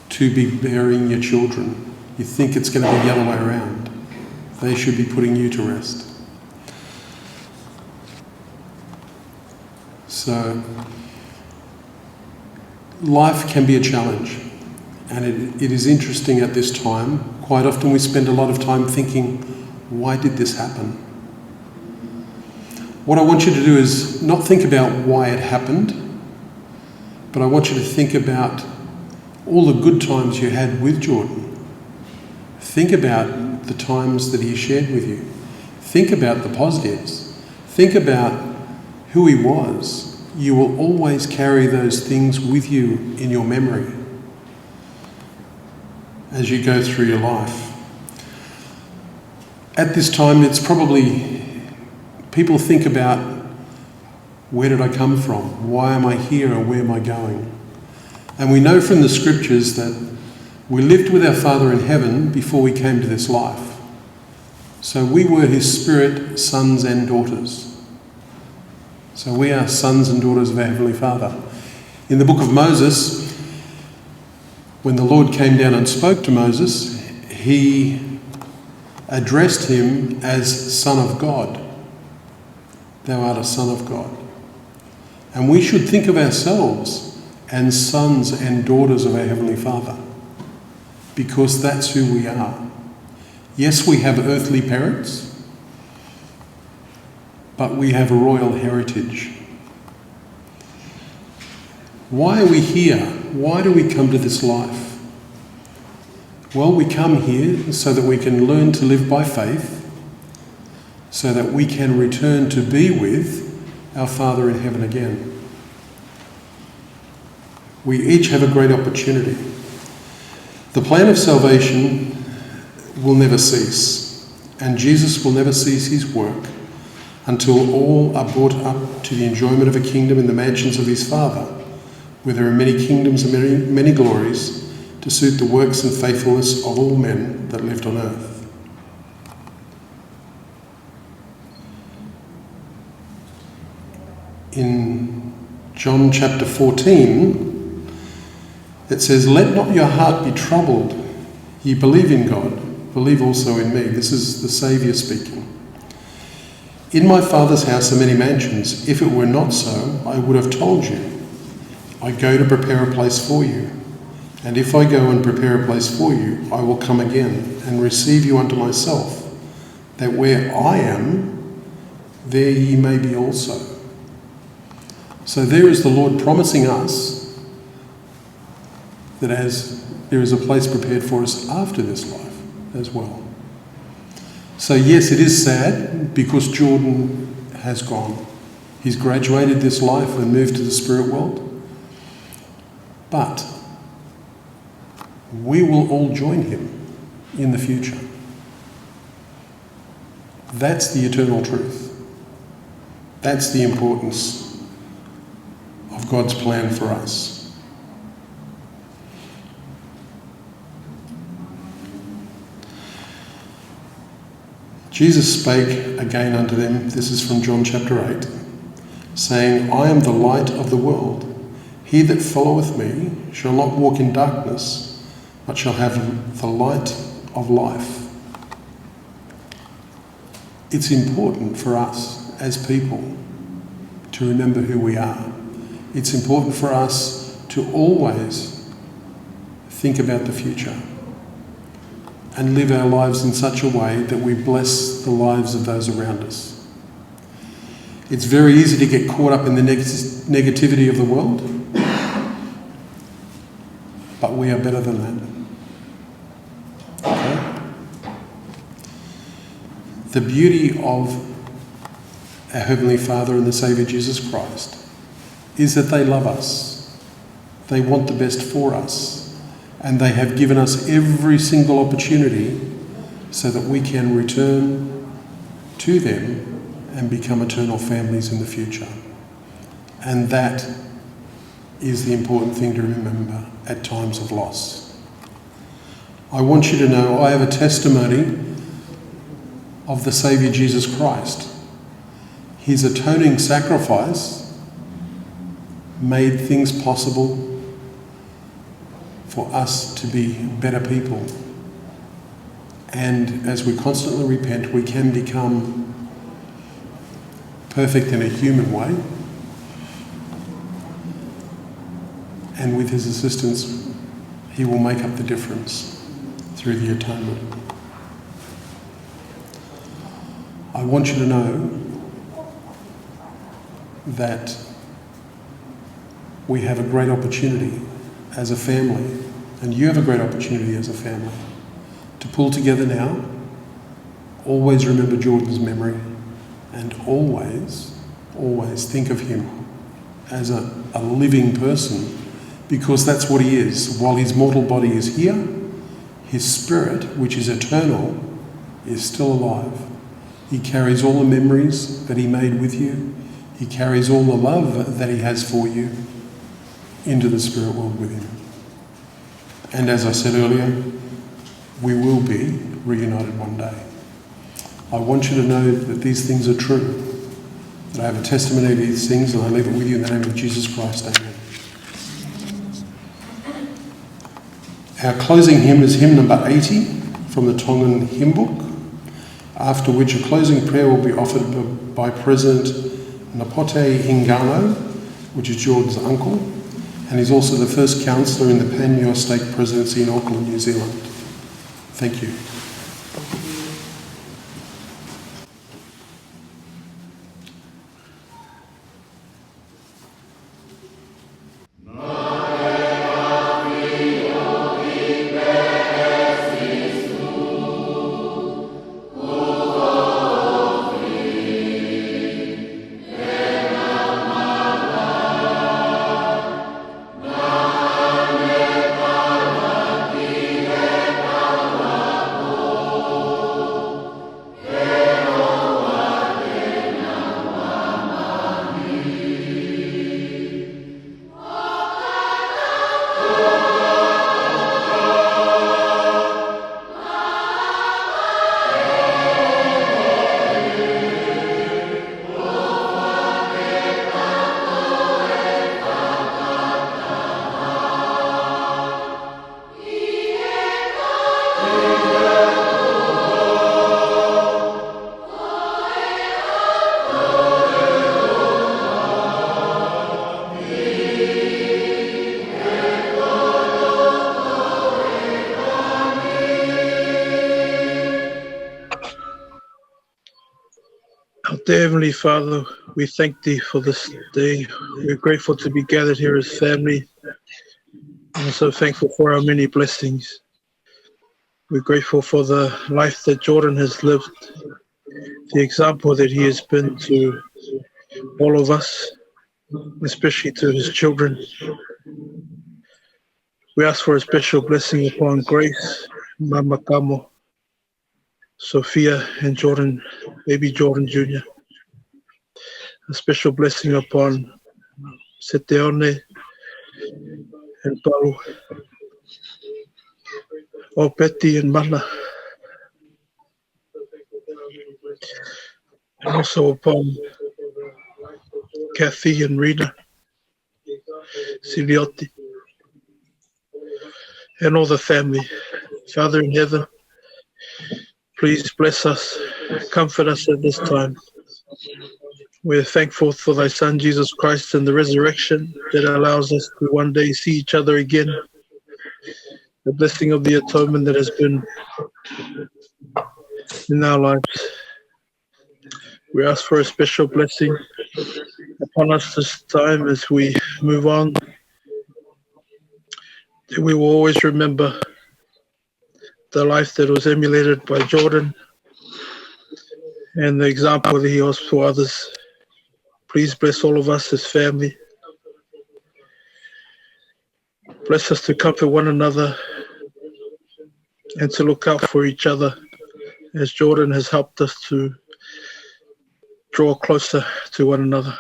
to be burying your children. You think it's going to be the other way around. They should be putting you to rest. So, life can be a challenge. And it is interesting at this time. Quite often we spend a lot of time thinking, why did this happen? What I want you to do is not think about why it happened, but I want you to think about all the good times you had with Jordan. Think about the times that he shared with you. Think about the positives. Think about who he was. You will always carry those things with you in your memory as you go through your life. At this time, it's probably, people think about, where did I come from? Why am I here, or where am I going? And we know from the scriptures that we lived with our Father in heaven before we came to this life. So we were his spirit sons and daughters. So we are sons and daughters of our Heavenly Father. In the book of Moses, when the Lord came down and spoke to Moses, he addressed him as Son of God. Thou art a son of God. And we should think of ourselves as sons and daughters of our Heavenly Father, because that's who we are. Yes, we have earthly parents, but we have a royal heritage. Why are we here? Why do we come to this life? Well, we come here so that we can learn to live by faith, so that we can return to be with our Father in heaven again. We each have a great opportunity. The plan of salvation will never cease, and Jesus will never cease his work until all are brought up to the enjoyment of a kingdom in the mansions of his Father, where there are many kingdoms and many glories to suit the works and faithfulness of all men that lived on earth. In John chapter 14, it says, "Let not your heart be troubled. Ye believe in God, believe also in me." This is the Saviour speaking. "In my Father's house are many mansions. If it were not so, I would have told you. I go to prepare a place for you. And if I go and prepare a place for you, I will come again and receive you unto myself, that where I am, there ye may be also." So there is the Lord promising us that as there is a place prepared for us after this life as well. So yes, it is sad because Jordan has gone. He's graduated this life and moved to the spirit world. But we will all join him in the future. That's the eternal truth. That's the importance of God's plan for us. Jesus spake again unto them, this is from John chapter 8, saying, "I am the light of the world. He that followeth me shall not walk in darkness, but shall have the light of life." It's important for us as people to remember who we are. It's important for us to always think about the future and live our lives in such a way that we bless the lives of those around us. It's very easy to get caught up in the negativity of the world, but we are better than that. Okay? The beauty of our Heavenly Father and the Saviour Jesus Christ is that they love us. They want the best for us. And they have given us every single opportunity so that we can return to them and become eternal families in the future. And that is the important thing to remember at times of loss. I want you to know I have a testimony of the Saviour Jesus Christ. His atoning sacrifice made things possible for us to be better people. And as we constantly repent, we can become perfect in a human way. And with his assistance, he will make up the difference through the atonement. I want you to know that we have a great opportunity as a family, and you have a great opportunity as a family, to pull together now. Always remember Jordan's memory, and always think of him as a living person, because that's what he is. While his mortal body is here, his spirit, which is eternal, is still alive. He carries all the memories that he made with you. He carries all the love that he has for you into the spirit world with him. And as I said earlier, we will be reunited one day. I want you to know that these things are true, that I have a testimony of these things, and I leave it with you in the name of Jesus Christ. Amen. Our closing hymn is hymn number 80 from the Tongan hymn book, after which a closing prayer will be offered by President Napote Hingano, which is Jordan's uncle, and he's also the first councillor in the Panmure Stake Presidency in Auckland, New Zealand. Thank you. Dear Heavenly Father, we thank Thee for this day. We're grateful to be gathered here as family, and so thankful for our many blessings. We're grateful for the life that Jordan has lived, the example that he has been to all of us, especially to his children. We ask for a special blessing upon Grace, Mama Kamo, Sophia, and Jordan, baby Jordan Jr. A special blessing upon Seteone and Paula, Opeti and Mana, and also upon Kathy and Rena, Siliotti, and all the family. Father in heaven, please bless us, comfort us at this time. We're thankful for Thy Son, Jesus Christ, and the resurrection that allows us to one day see each other again. The blessing of the atonement that has been in our lives. We ask for a special blessing upon us this time as we move on. That we will always remember the life that was emulated by Jordan and the example that he was for others. Please bless all of us as family. Bless us to comfort one another and to look out for each other as Jordan has helped us to draw closer to one another.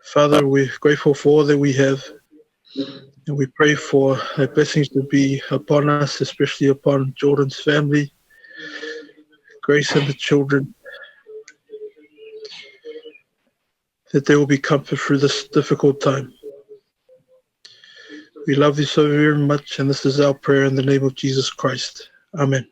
Father, we're grateful for all that we have, And we pray for blessings to be upon us, especially upon Jordan's family, Grace and the children, that there will be comfort through this difficult time. We love you so very much, and this is our prayer in the name of Jesus Christ. Amen.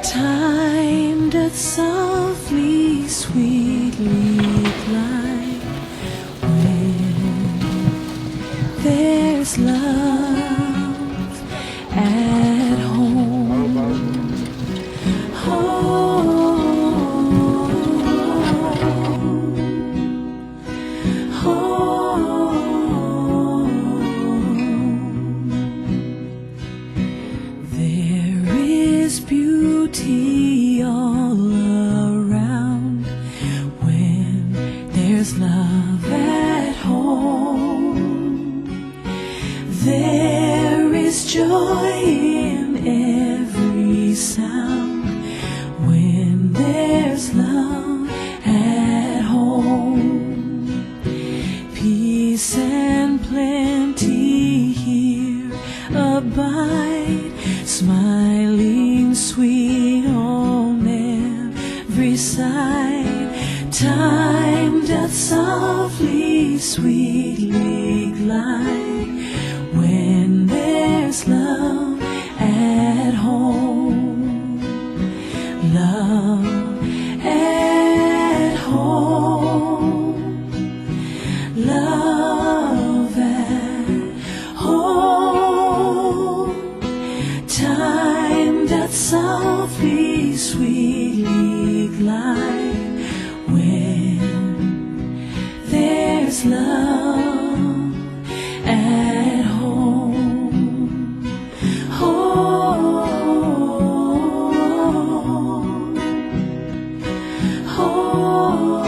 Time doth softly, sweetly glide there's love at home, there is joy in every sound. When there's love at home, peace and plenty here abide, smiling sweet on every side. Time doth softly, sweetly glide when there's love at home. Love at home. Love at home. Time doth softly, sweetly glide when there's love at home. Home, home.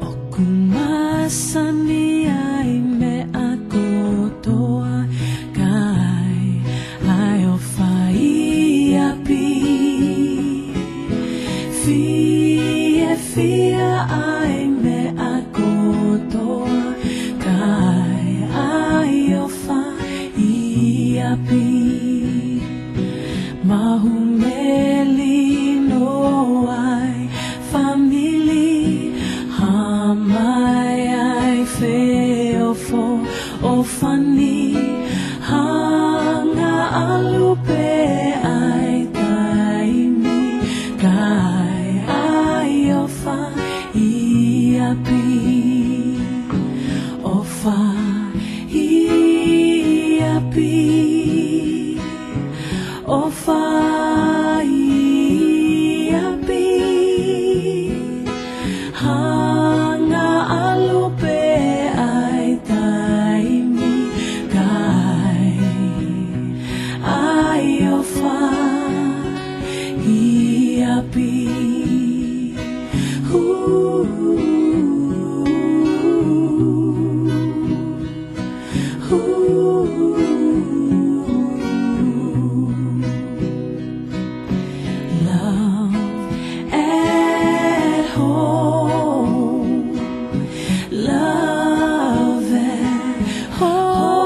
Okumasani ai me akotoa kai ai ofai api. Fia ai me akotoa kai ai ofai api. Mahumeli no ai family, hamai ai feo fo ofani, hanga alupe ai taimi kai ai ofai api. Ofai api. Ofai api, hanga alupe ai taimi kai ai ofai api. Love at home, love at home.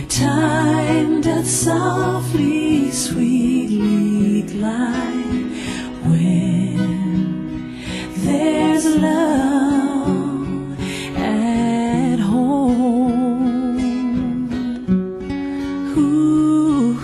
Time doth softly, sweetly glide when there's love at home. Ooh,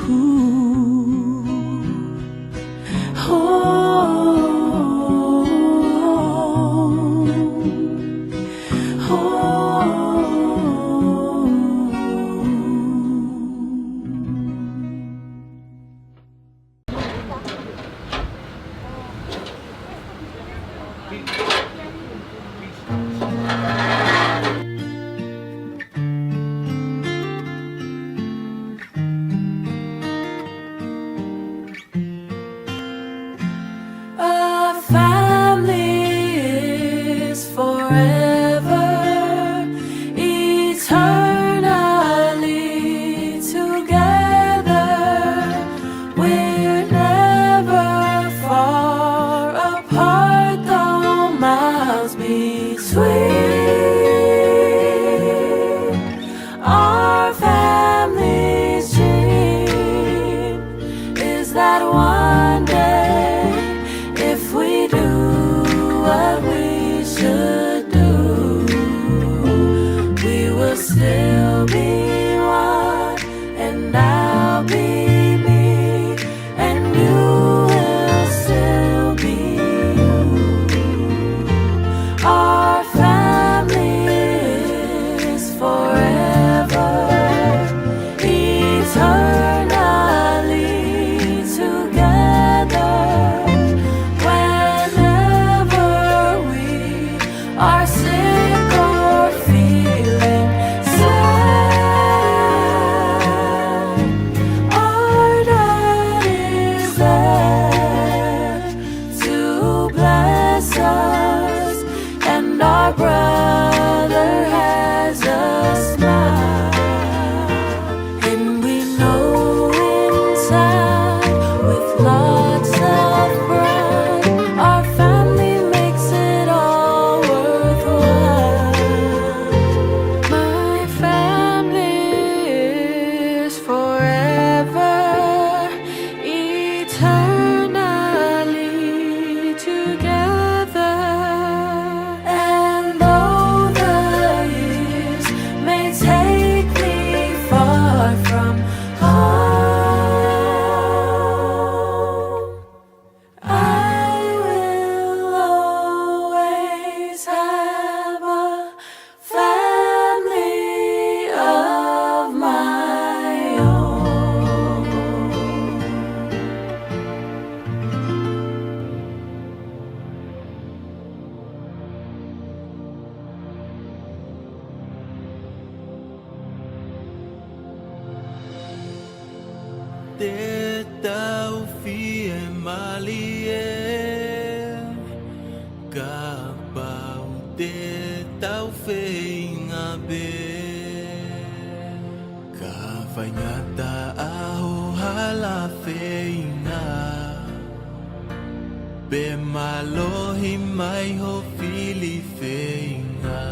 malie ka pau te tau whainga be ka whaingata aho hala whainga be malohi mai ho fili whainga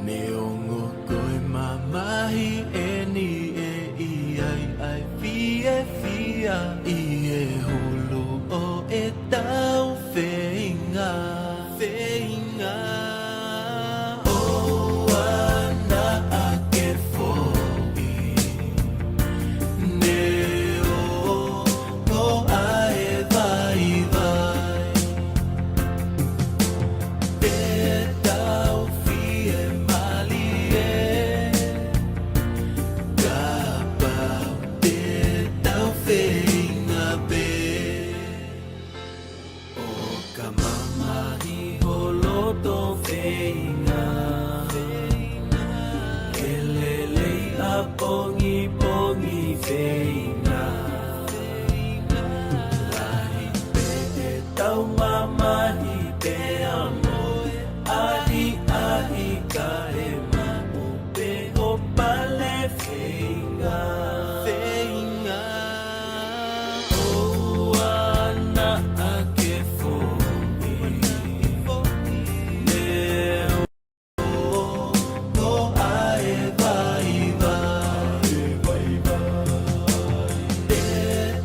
ne ongo koe mamahi e ni e i ai fia fia i e hulu o e tau whainga whainga o ana ake fōi ne o ko ae vai vai e tau fie mali e ka pau te tau whainga be o ka mamahi ho loto whainga ke lelei a pongi pongi whainga lahi pe e tau mamahi pe amoe ahi ahi ka e mau pe o pale whainga whainga o ana ake fōi ne o ko ae vai vai e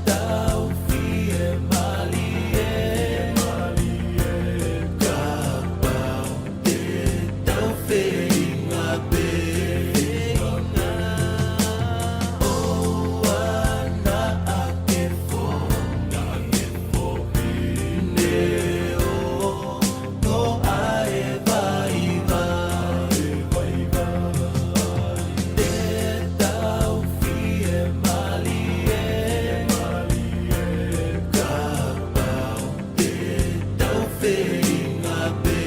tau fie mali e ka pau te tau whainga be o ana ake fōi ne o ko ae vai te tau fie mali e ka pau te tau whainga be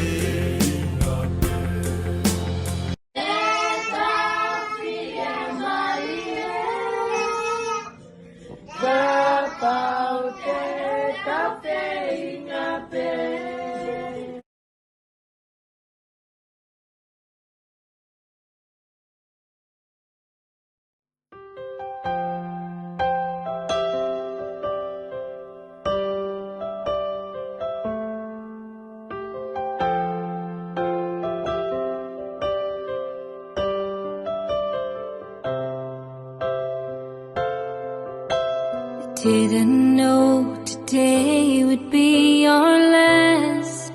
Didn't know today would be our last,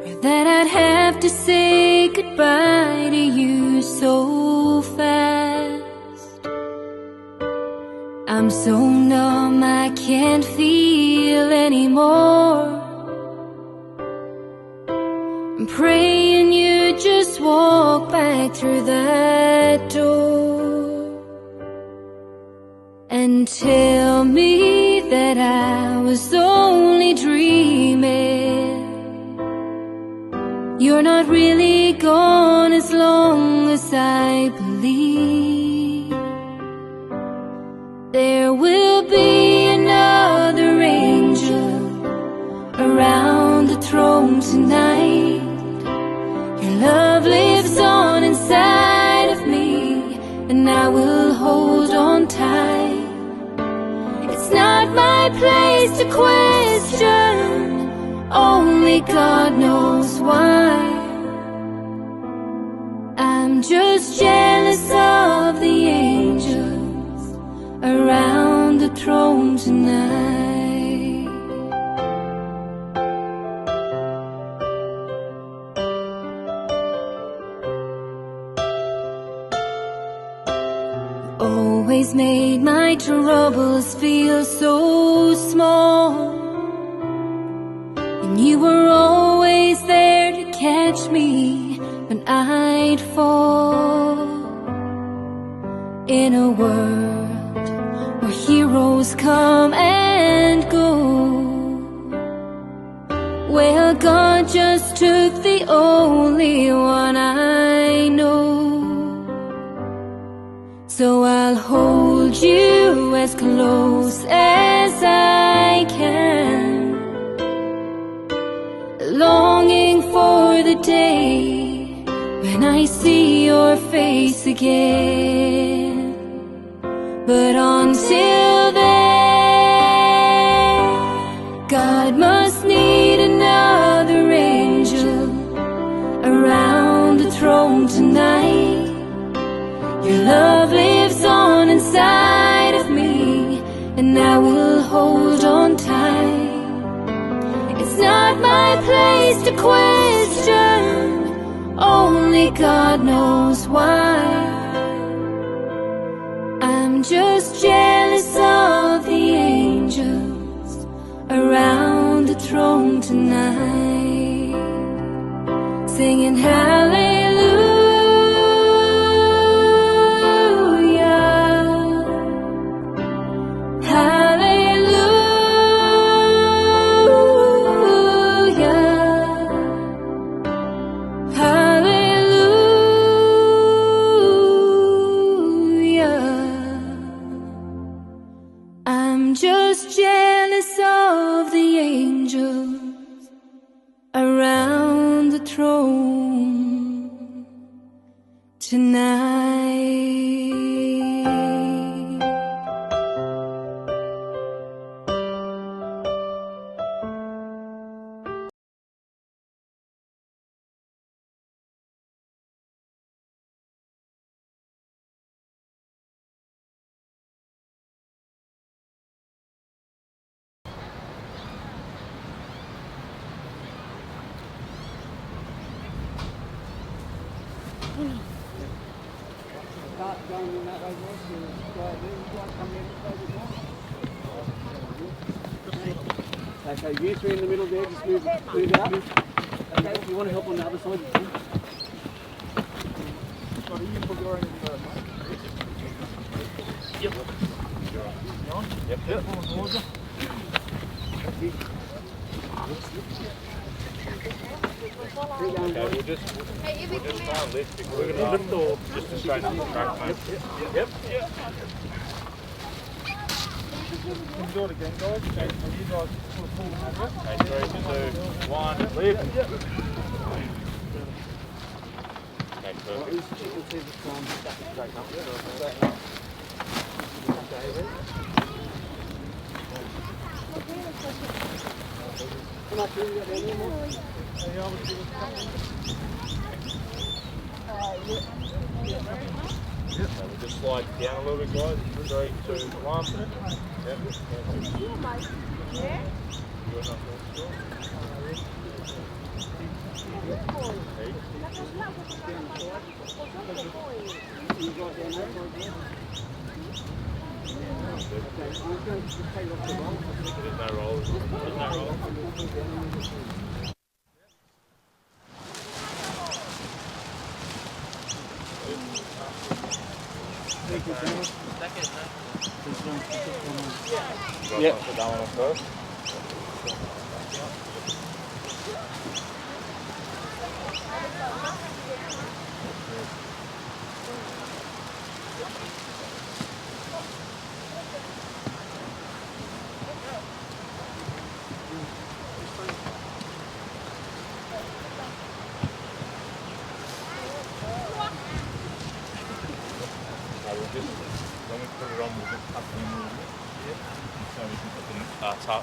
or that I'd have to say goodbye to you so fast. I'm so numb I can't feel anymore. I'm praying you just walk back through that door and tell me that I was only dreaming. You're not really gone as long as I believe. There will be another angel around the throne tonight. Your love lives on inside of me, and I will hold on tight. It's not my place to question, only God knows why. I'm just jealous of the angels around the throne tonight. Always made my troubles feel so small, and you were always there to catch me when I'd fall. In a world where heroes come and go, well, God just took the only one I know. So I'll hold you as as close as I can, longing for the day when I see your face again. But until then, God must need another angel around the throne tonight. Your love lives on inside of me, and I will hold on tight. It's not my place to question, only God knows why. I'm just jealous of the angels around the throne tonight, singing hallelujah, hallelujah, hallelujah. I'm just jealous of the angels around the throne tonight. Okay, you three in the middle there, just move out. Okay, if you want to help on the other side, you can. Sorry, you put your own in first, mate. Yep. Yep. Okay, we'll just start lifting. We're going to lift or just to straighten up the track, mate. Yep. Can you do it again, guys? And you guys pull them over. Okay, 3, 2, 1, lift. Okay, perfect. So we'll just slide down a little bit, guys. 3, 2, 1. Yep. There's no roll. Yeah. Put that one on first. When we put it on, we'll just tuck it in a little bit. So we can put the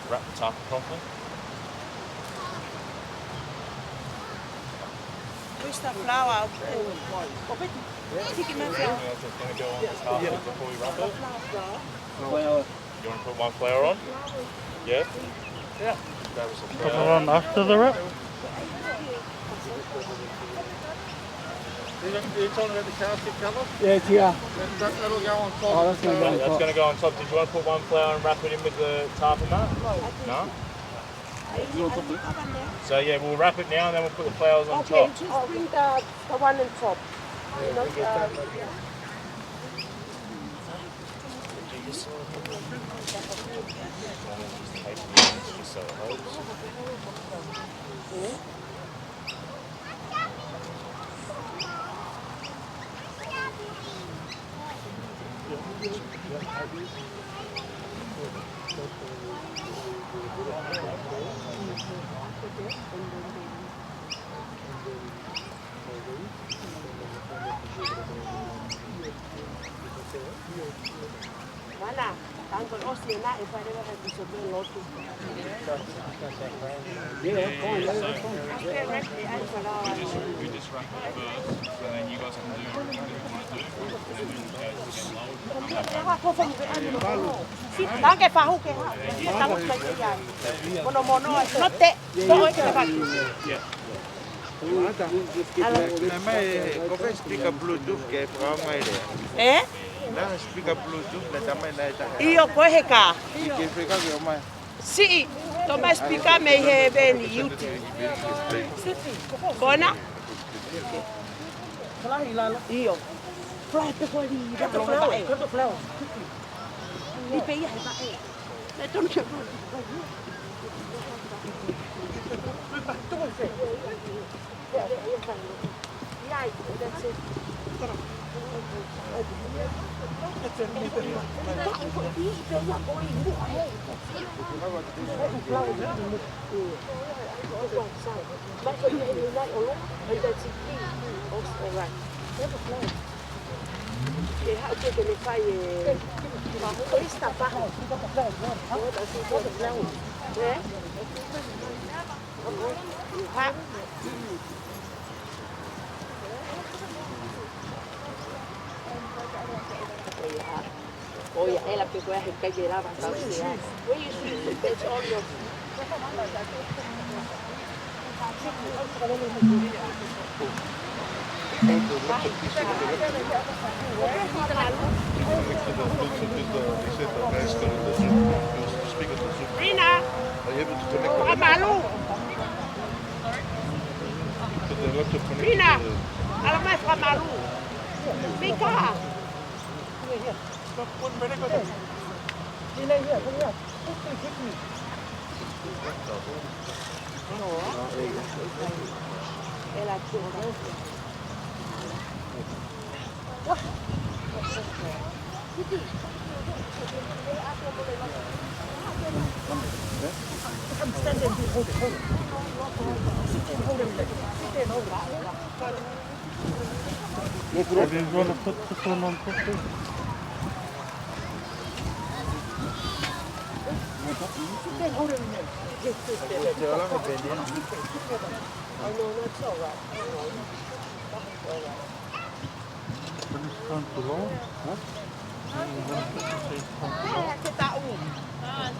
wrap the tarp properly. Where's the flour? Anything else that's going to go on this half before we wrap it? Flour. You want to put one flour on? Yeah? Yeah. Grab us some Put it flour. on after the wrap. You're talking about the casket cover? Yeah, it's here. That'll go on top. Oh, that's going to go on That's top. going to go on top. Did you want to put one flour and wrap it in with the tarp and that? No? So yeah, we'll wrap it now and then we'll put the flowers on top. Okay, just bring the one on top. You know, Just so it holds. Mana, tanto osi na e pare va di sotto l'otto. We just wrap it first, and then you guys can do whatever you want to do, and then Anche fa un che stavo sbagliando. Mono no te, no è che fa. Come spiega Bluetooth che programma è? Non spiega Bluetooth, la tamai na ita. Io poi è ca. Che spiega che ormai. Sì, Tomás spiega me bene YouTube. Buona? Io. Proprio fuori, proprio fuori. Li pei hai ba e. Le non c'è più. That's it. Oh yeah, è la più quella che pegge la vantaggio. Where you see that's all your. Rina, Amalu. Rina, alla mai fra Malu. Mika. È la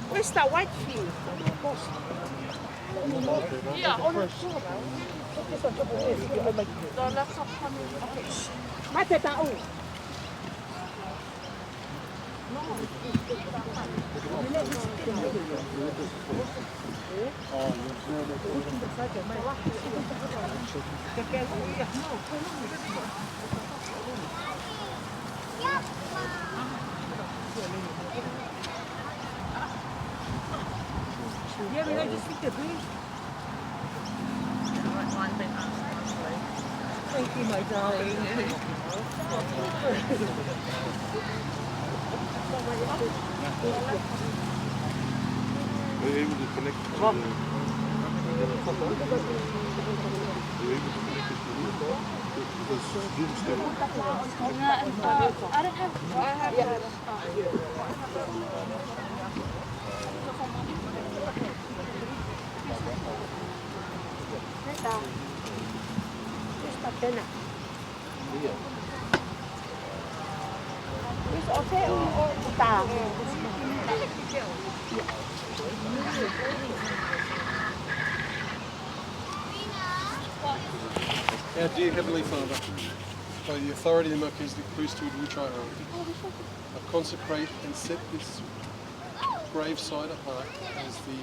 Questa Whitefield. Ma te tahu? Yeah, we just speak the brief. Thank you, my darling. Are you able to connect to the... Are you able to connect it to the... Because Zoom's still... I don't have... Questa pena. Questo hotel o sta? Our dear Heavenly Father, by the authority of the Melchizedek priesthood which I hold, I consecrate and set this graveside apart as the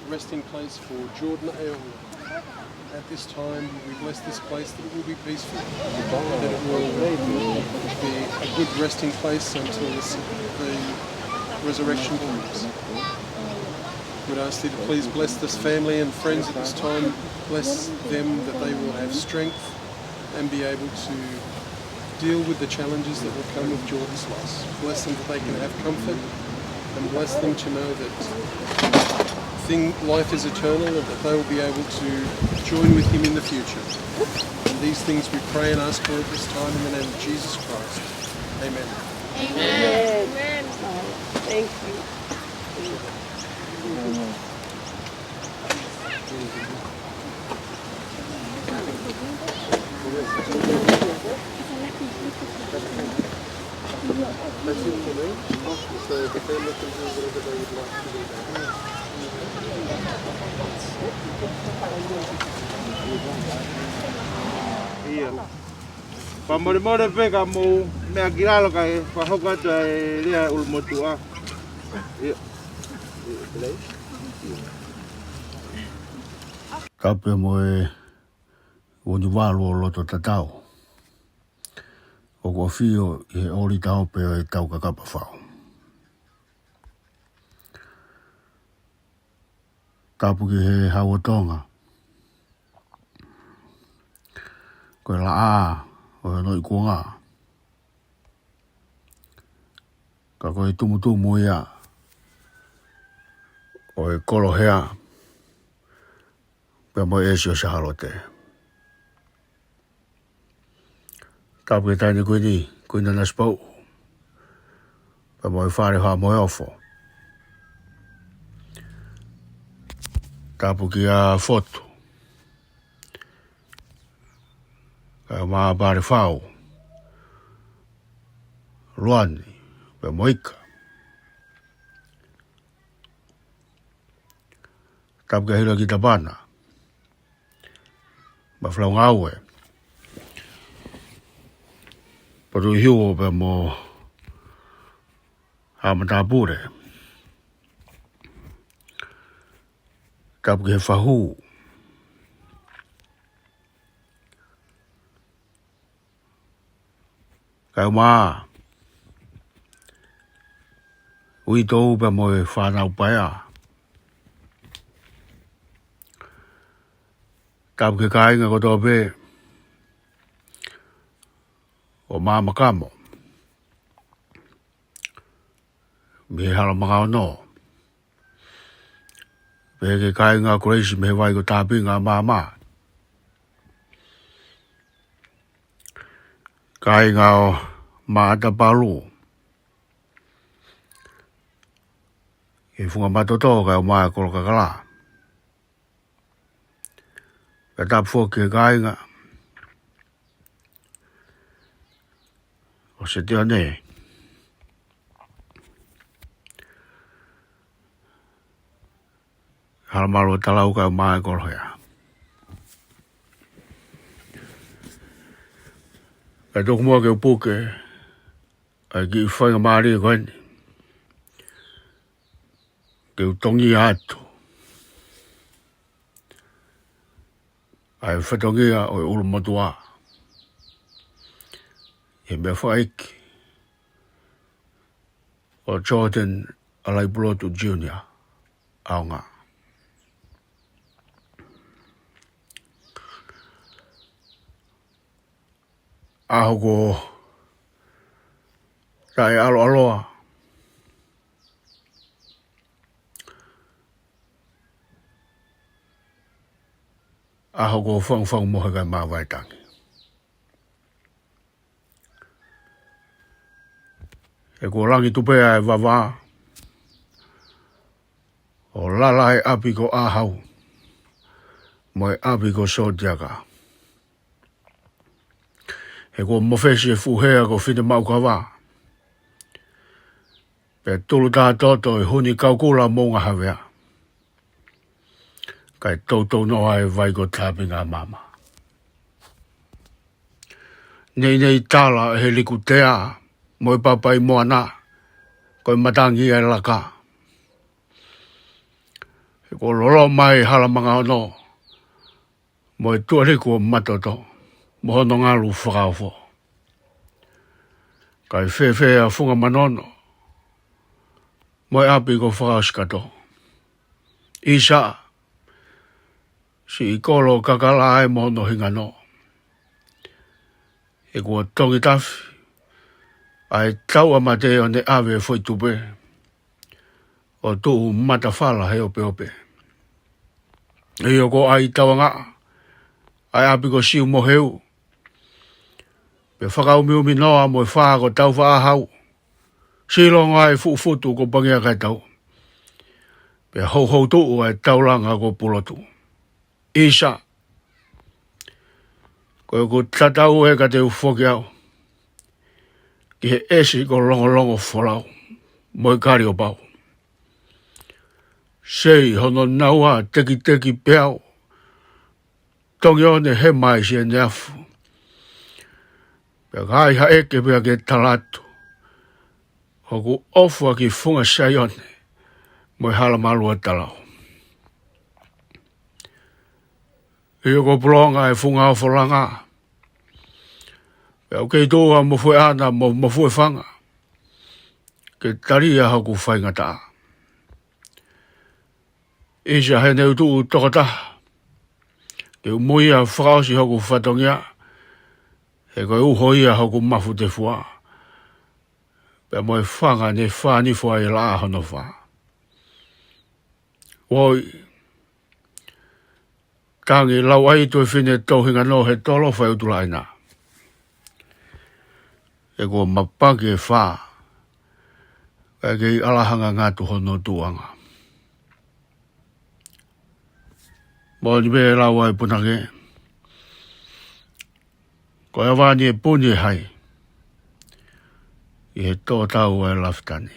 resting place for Jordan Aonga. At this time, we bless this place that it will be peaceful, that it will be a good resting place until the resurrection comes. We'd ask you to please bless this family and friends at this time. Bless them that they will have strength and be able to deal with the challenges that will come with Jordan's loss. Bless them that they can have comfort, and bless them to know that life is eternal and that they will be able to join with him in the future. And these things we pray and ask for at this time in the name of Jesus Christ. Amen. Amen. Amen. Thank you. That's it for me. So the family can do whatever they would like to do. Iya. Pamore-more pega mo me agiralo kai pa hoka te ria ulmotua. Iya. Kape moe woni walo loto tatau. O ko fio e ori tau pe e tau kakapa whao. Tapu ki he hawatonga. Koe la a o e noi kuanga. Ka koe tumutumu ia. O e kolo hea. Pe mo e sio shahalote. Tapu ke taini koe ni. Koe nana spau. Pe mo e whare hoa mo e ofo. Tapu ki a foto. Ka maa bare whao. Luani. Pe mo ika. Tapu ke hila ki tapana. Ma flau ngaue. Paru hiu pe mo hamatapure. Tapu ke whahu. Kau maa. Ui tōu pe mo e whanau paia. Tapu ke kāinga kotoa pe. O maa makamo. Me hala makao no. Me ke kāinga kureisi me vai ko tāpinga maa maa. Kāinga o maa atapalu. E funga matoto ka o maa kolo kakala. Ka tapu fo ke kāinga. O se te ane. Halamaro talau ka maa kolo hea. Ka toku mua ke upuke. Ai ki whainga maari ko heni. Ke utongi atu. Ai whatongia o e ulu motua. E mea whaiki. O Jordan Alaipulotu Jr. Aonga. Aho ko tae alo aloa. Aho ko whang mohe kai maa waitangi. E ko rangi tupea e wawa. O lala e api ko ahau. Mo e api ko sotiaka. E ko mofesi e fuhea ko whine mau kawa. Pe tulu tā toto e huni kaukula monga hawea. Kai tautou noa e vai ko tāpinga mama. Nei tāla he liku tea. Mo e papai moana. Ko e matangi e laka. E ko lolo mai halamanga ono. Mo e tuariku o matoto. Mohono ngalu whakawho. Kai whewhea funga manono. Mo e api ko whakaskato. Isa. Si i kolo kakala ai mohono hingano. E kua tongi tafi. Ai tau amate o ne awe foi tupe. O tuu matawhala he ope ope. E o ko ai tawanga. Ai api ko siu mo heu. Pe whakaumi noa mo wha ko tau wha ahau. Silonga ai futu ko bangia kai tau. Pe hou tu ai taulanga ko pulotu. Isa. Ko tatau e ka te ufoki au. Ki he esi ko longo wholau. Moi kari o pau. Sei hono naua teki peau. Tongi o ne he mai si e neafu. Pe kai ha eke pia ke talatu. Hoku ofua ki funga sayone. Moi hala malua talau. Iyo ko pulonga e funga o folanga. Pe o kei toa mo fue ana mo fue fanga. Ke taria hoku whainga taa. Isa he neu tuu tokata. Ke umuia whakaosi hoku whatongia. He koe uhoia hoku mafu te fua. Pe moe whanga ne whani fua i la hono wha. Woi. Tangi lau ai tue whine tauhinga no he tolo whai utula aina. E ko mapangi e wha. E kei alahanga ngātu hono tuanga. Mo ni me lau ai punake. Ko e wani e puni hai. I he tō tau ai laftani.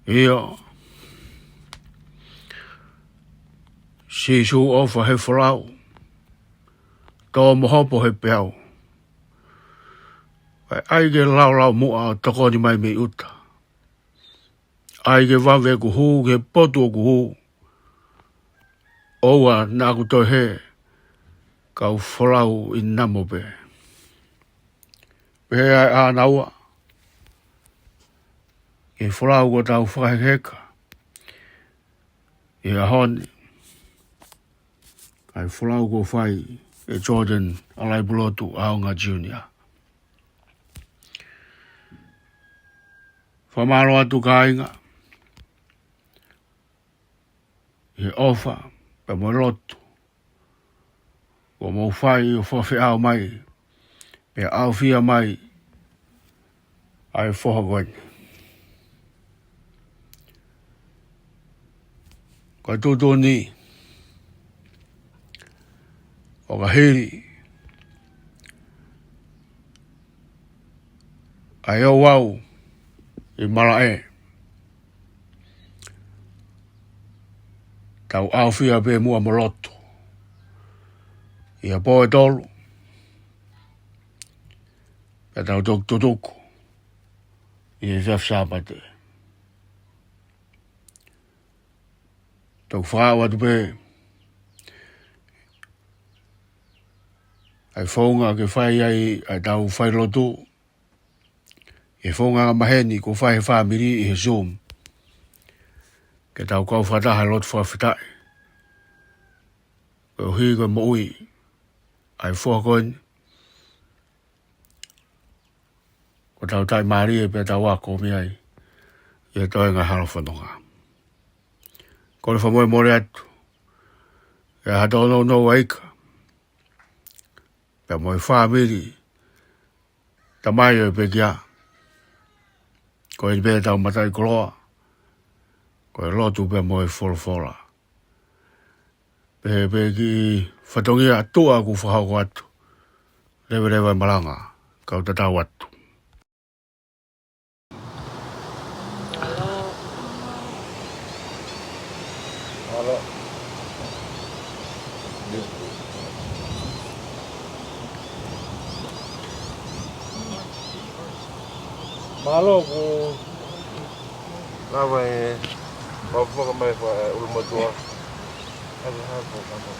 Iyo. Sisu ofa he whalau. Tō mohopo he peau. Ai ke lau mua o toko ni mai me uta. Ai ke wawe ku huu, ke potu ku huu. Oua nā ku toi he. Kau whalau i namo pe. Pe ai ānaua. Ke whalau ko tau whakaheka. I a honi. Ai whalau ko whai e Jordan Alaipulotu Aonga Junior. Whamaro atu ka inga. I ofa pe mo lotu. Ko mo whai o whawhi au mai. Pe au fia mai. Ai whahagoini. Ko tutu ni. O ka hiri. Ai o wau. I mara e. Tau au fia pe mua mo lotu. I a poe tolu. Pe tau tok tutuku. I e fef sāpate. Tok whāua tu pe. Ai whaunga ke whai ai tau whai lotu. E whaunga nga maheni ko whai he whamiri i he Zoom. Ke tau kau whataha lot whawhitai. Ko hui ko mo ui. Ai whakoin. Ko tau tai maari e pe tau wako mi ai. I e toi ngā halo whanonga. Ko le whamoe more atu. E hato no waika. Pe moe whamiri. Ta mai e pe kia. Ko e pe tau matai koloa. Ko e lotu pe moe wholofola. Pe ki whatongia tua ku whahau atu. Rewa maranga. Kau tatau atu. Hello. Malo ko lawa e papa mai fa ulmatua. Ada apa kamu?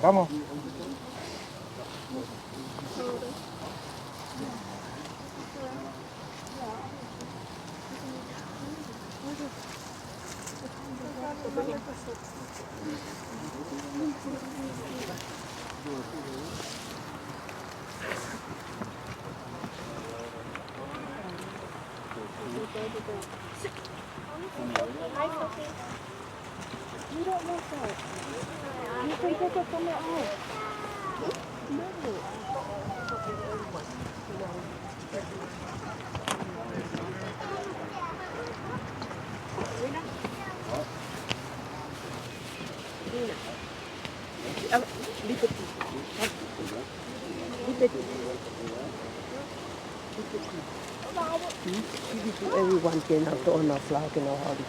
Vamos. You don't want that. You can take it from your own. No. Everyone can have to on a flag and a holly.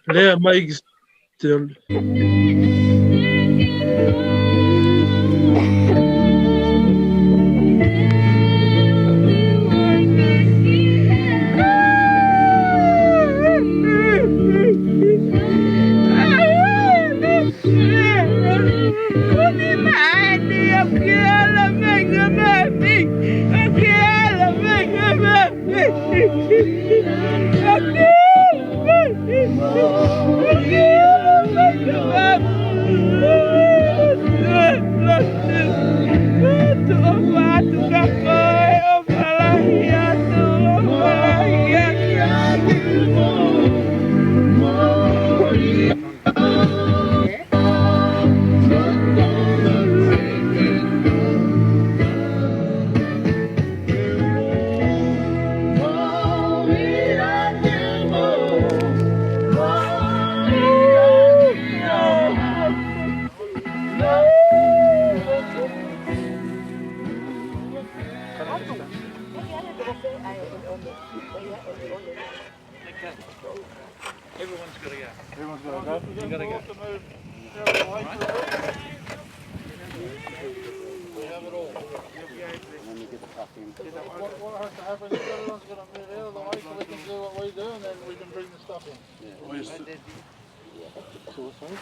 Lea mai still. Everyone's got to go. Everyone's got to go. You got to go. We have it all. And then you get the tuck in. What has to happen is everyone's got to move out of the way so we can do what we do, and then we can bring the stuff in. Yeah. So what's sorry?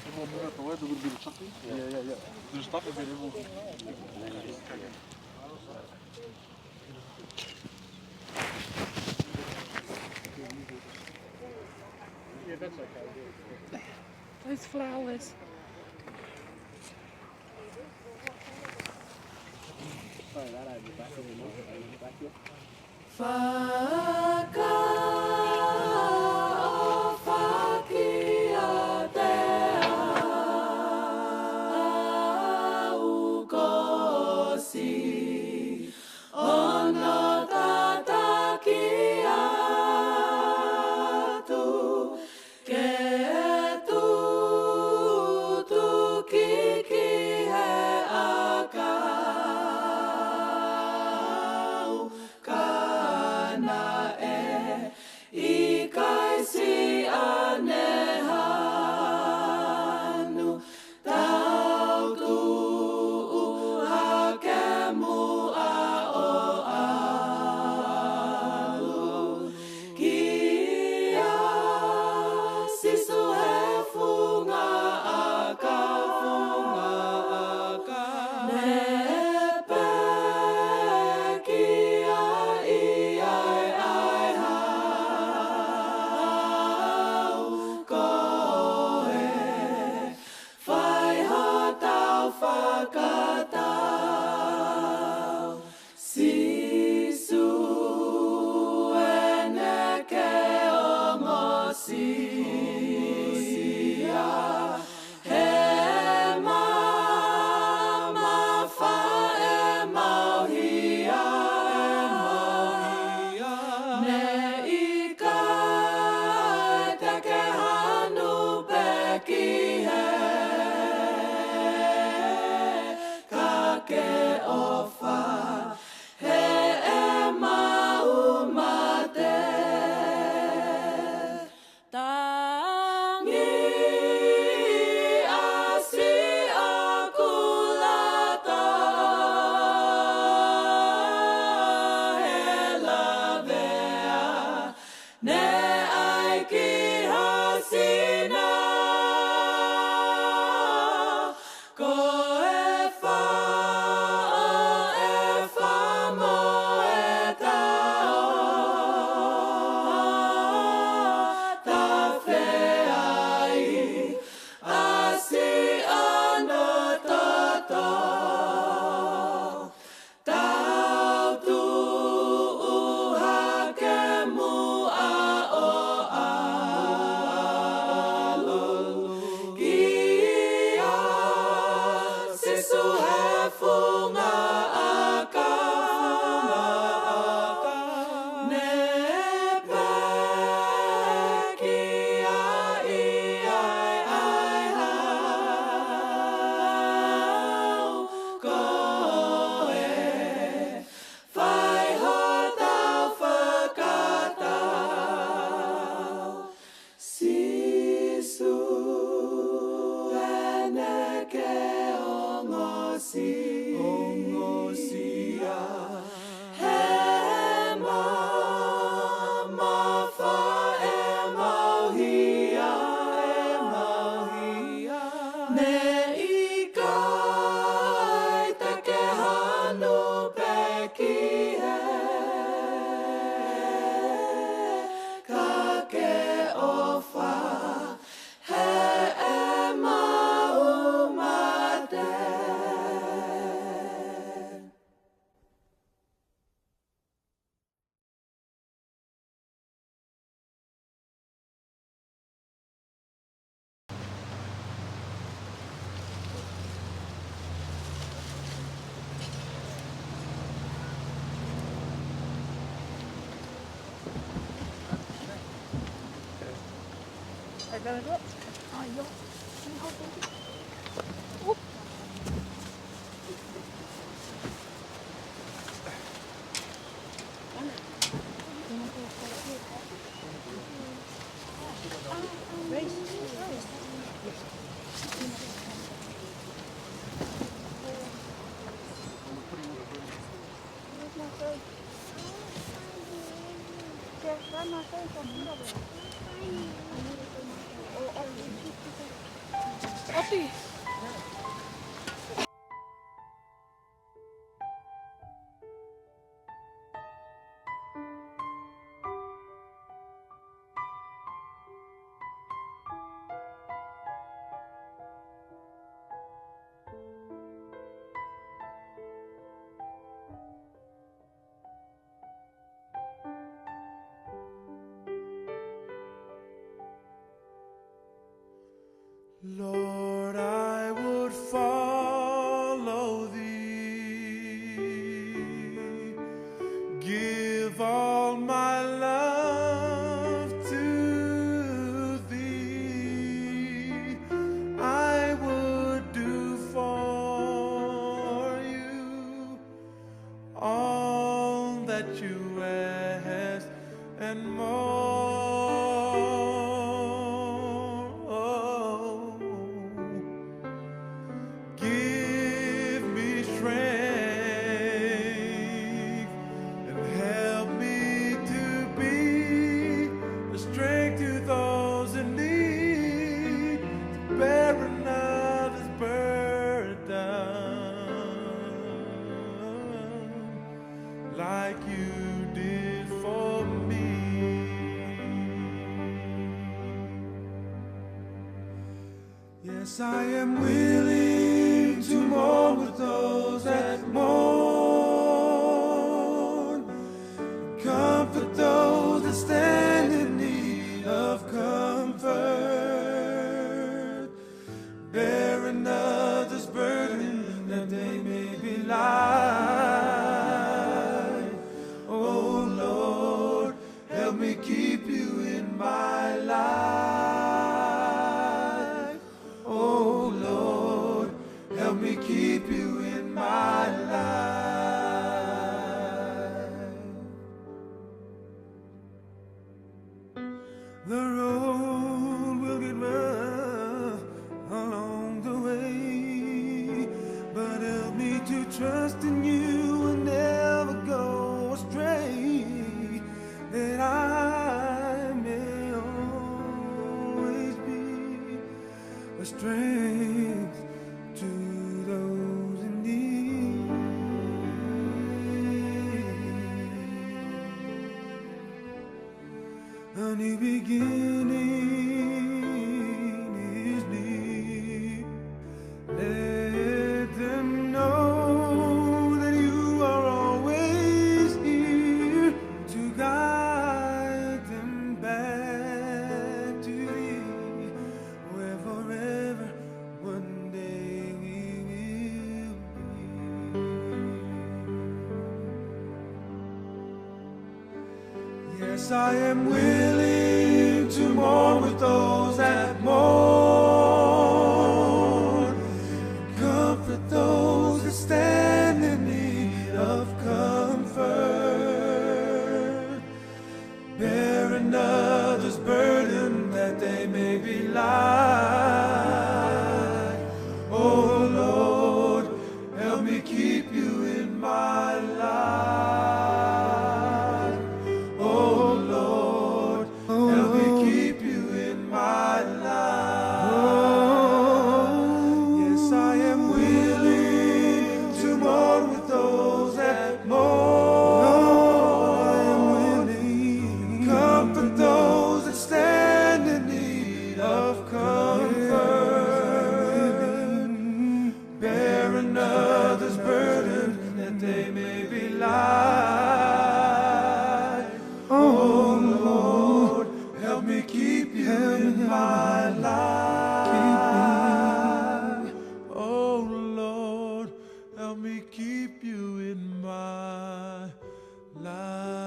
Everyone move out the way, there would be the tuck in? Yeah. There's stuff a bit, everyone. Yeah, that's okay. Those flowers. Sorry, that over the back of the back here. Kana gonna do it? Oh, yo. Can you hold it? Whoop. Lord, I would follow thee, give all my love to thee. I would do for you all that you ask and more. Give me strength and help me to be a strength to those in need, to bear another's burden like you did for me. Yes, I am willing to mourn with those that mourn, comfort those that stand in need of comfort, bear another's burden that they may be light. Oh Lord, help me keep you in my life. Oh Lord, help me keep you in my life. The road will get rough along the way, but help me to trust in you and never go astray, that I may always be a strength to those in need. A new beginning is near. Let them know that you are always here to guide them back to thee, where forever one day we will be. Yes, I am willing to mourn with those that mourn, comfort those that stand in need of comfort, bear another's burden that they may be light. Oh Lord, help me keep you in my life. Oh Lord, help me keep you in my life. Yes, I am willing to mourn with those that mourn. I am willing, comfort those that stand in need of comfort, bear another's burden that they may be light. Oh Lord, help me keep you in my life. Oh Lord, help me keep you in my life.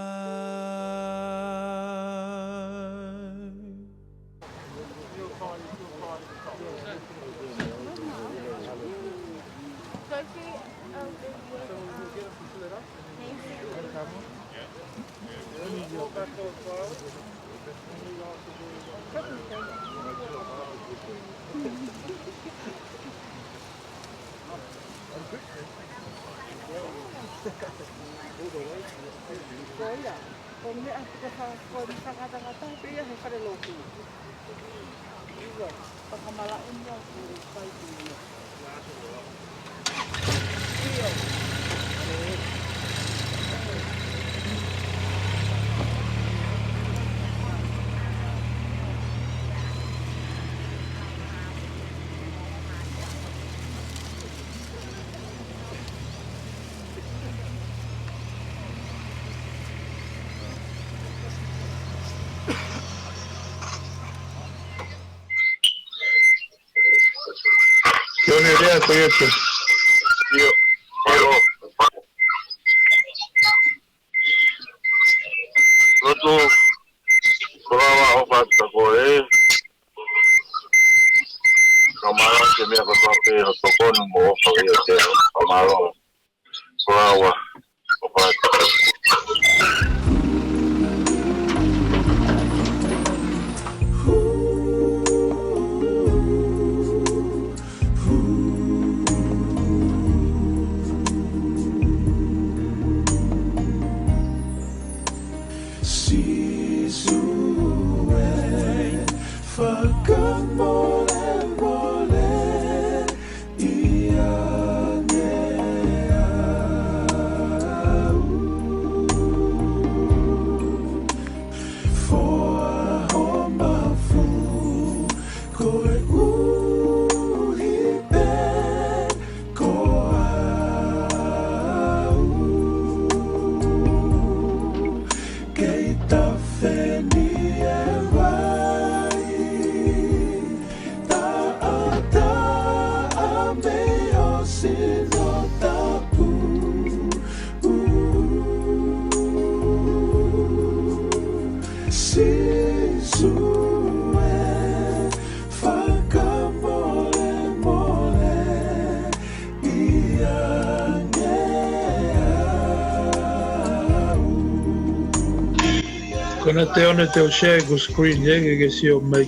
Yo ni idea estoy hecho. Latu, kurawa o pata ko kamara ke mea katoke o tokon mo o kawia te kamaro. Kurawa o pata. Kona te ona te o share go screen que si o mai.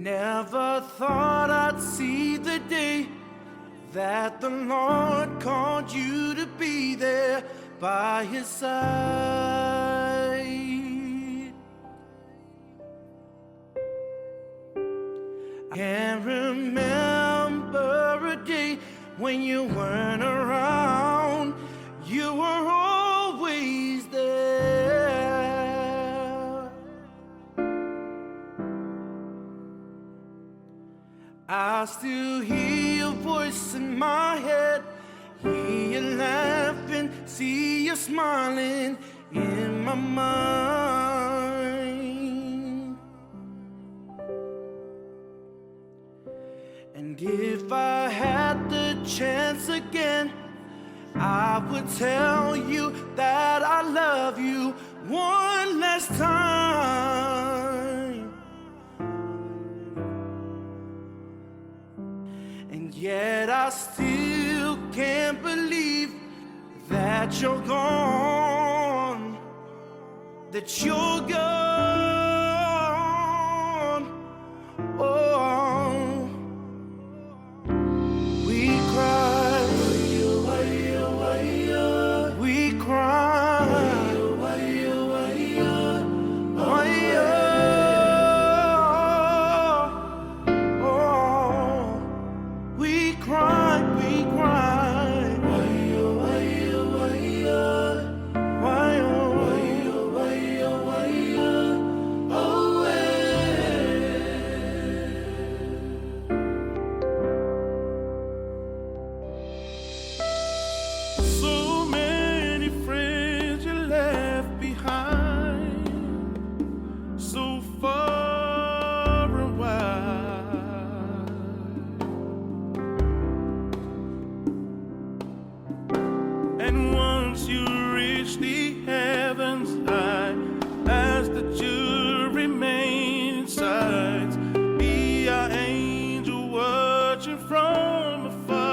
Never thought I'd see the day that the Lord called you to be there by His side. I can't remember a day when you weren't around. You were always there. I still hear your voice in my head, hear you laughing, see you smiling in my mind. And if I had the chance again, I would tell you that I love you one last time. And yet I still can't believe that you're gone, that you're gone. Oh, we cry, we cry, we cry, we cry. So many friends you left behind, so far and wide. And once you reach the heavens high, ask that you remain inside, be our angel watching from afar.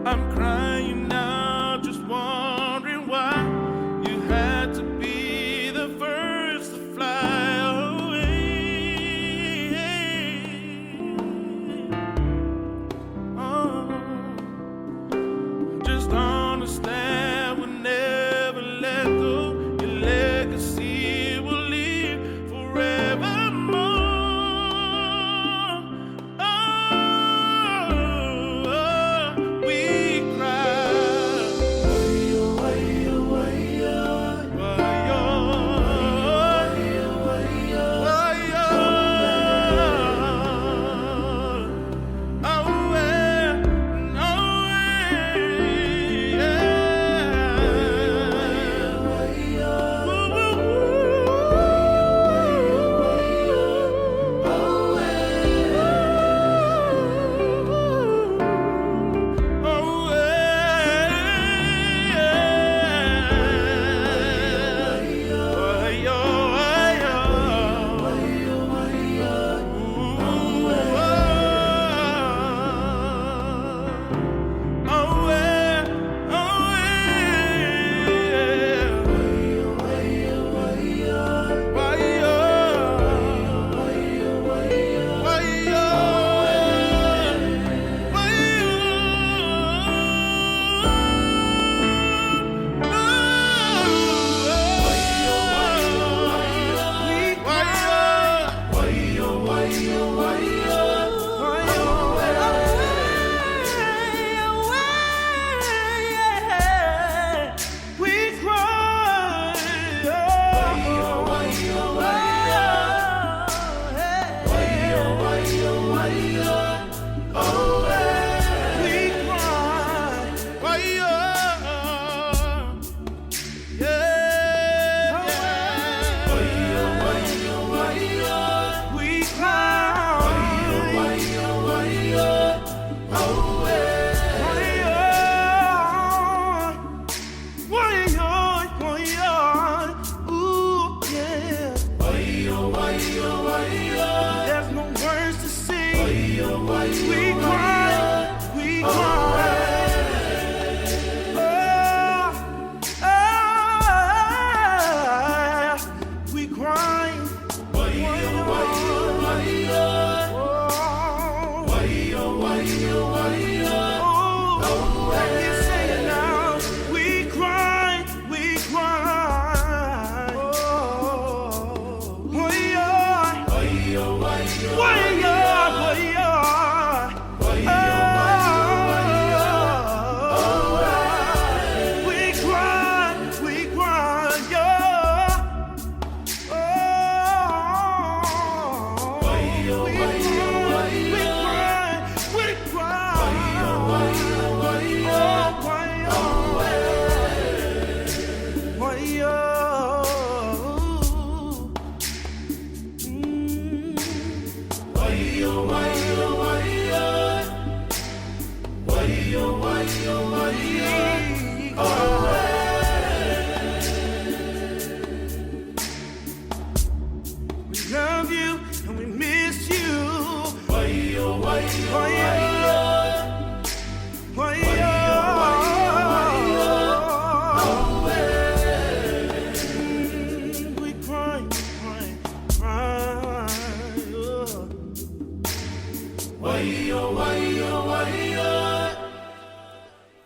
I'm crying now, just wondering why you had to be the first to fly away. Oh, just understand we'll never let go. Your legacy will live forevermore. Oh, we cry. Waio, waio, waio.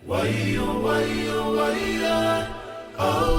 Waio, waio, waio. Oh.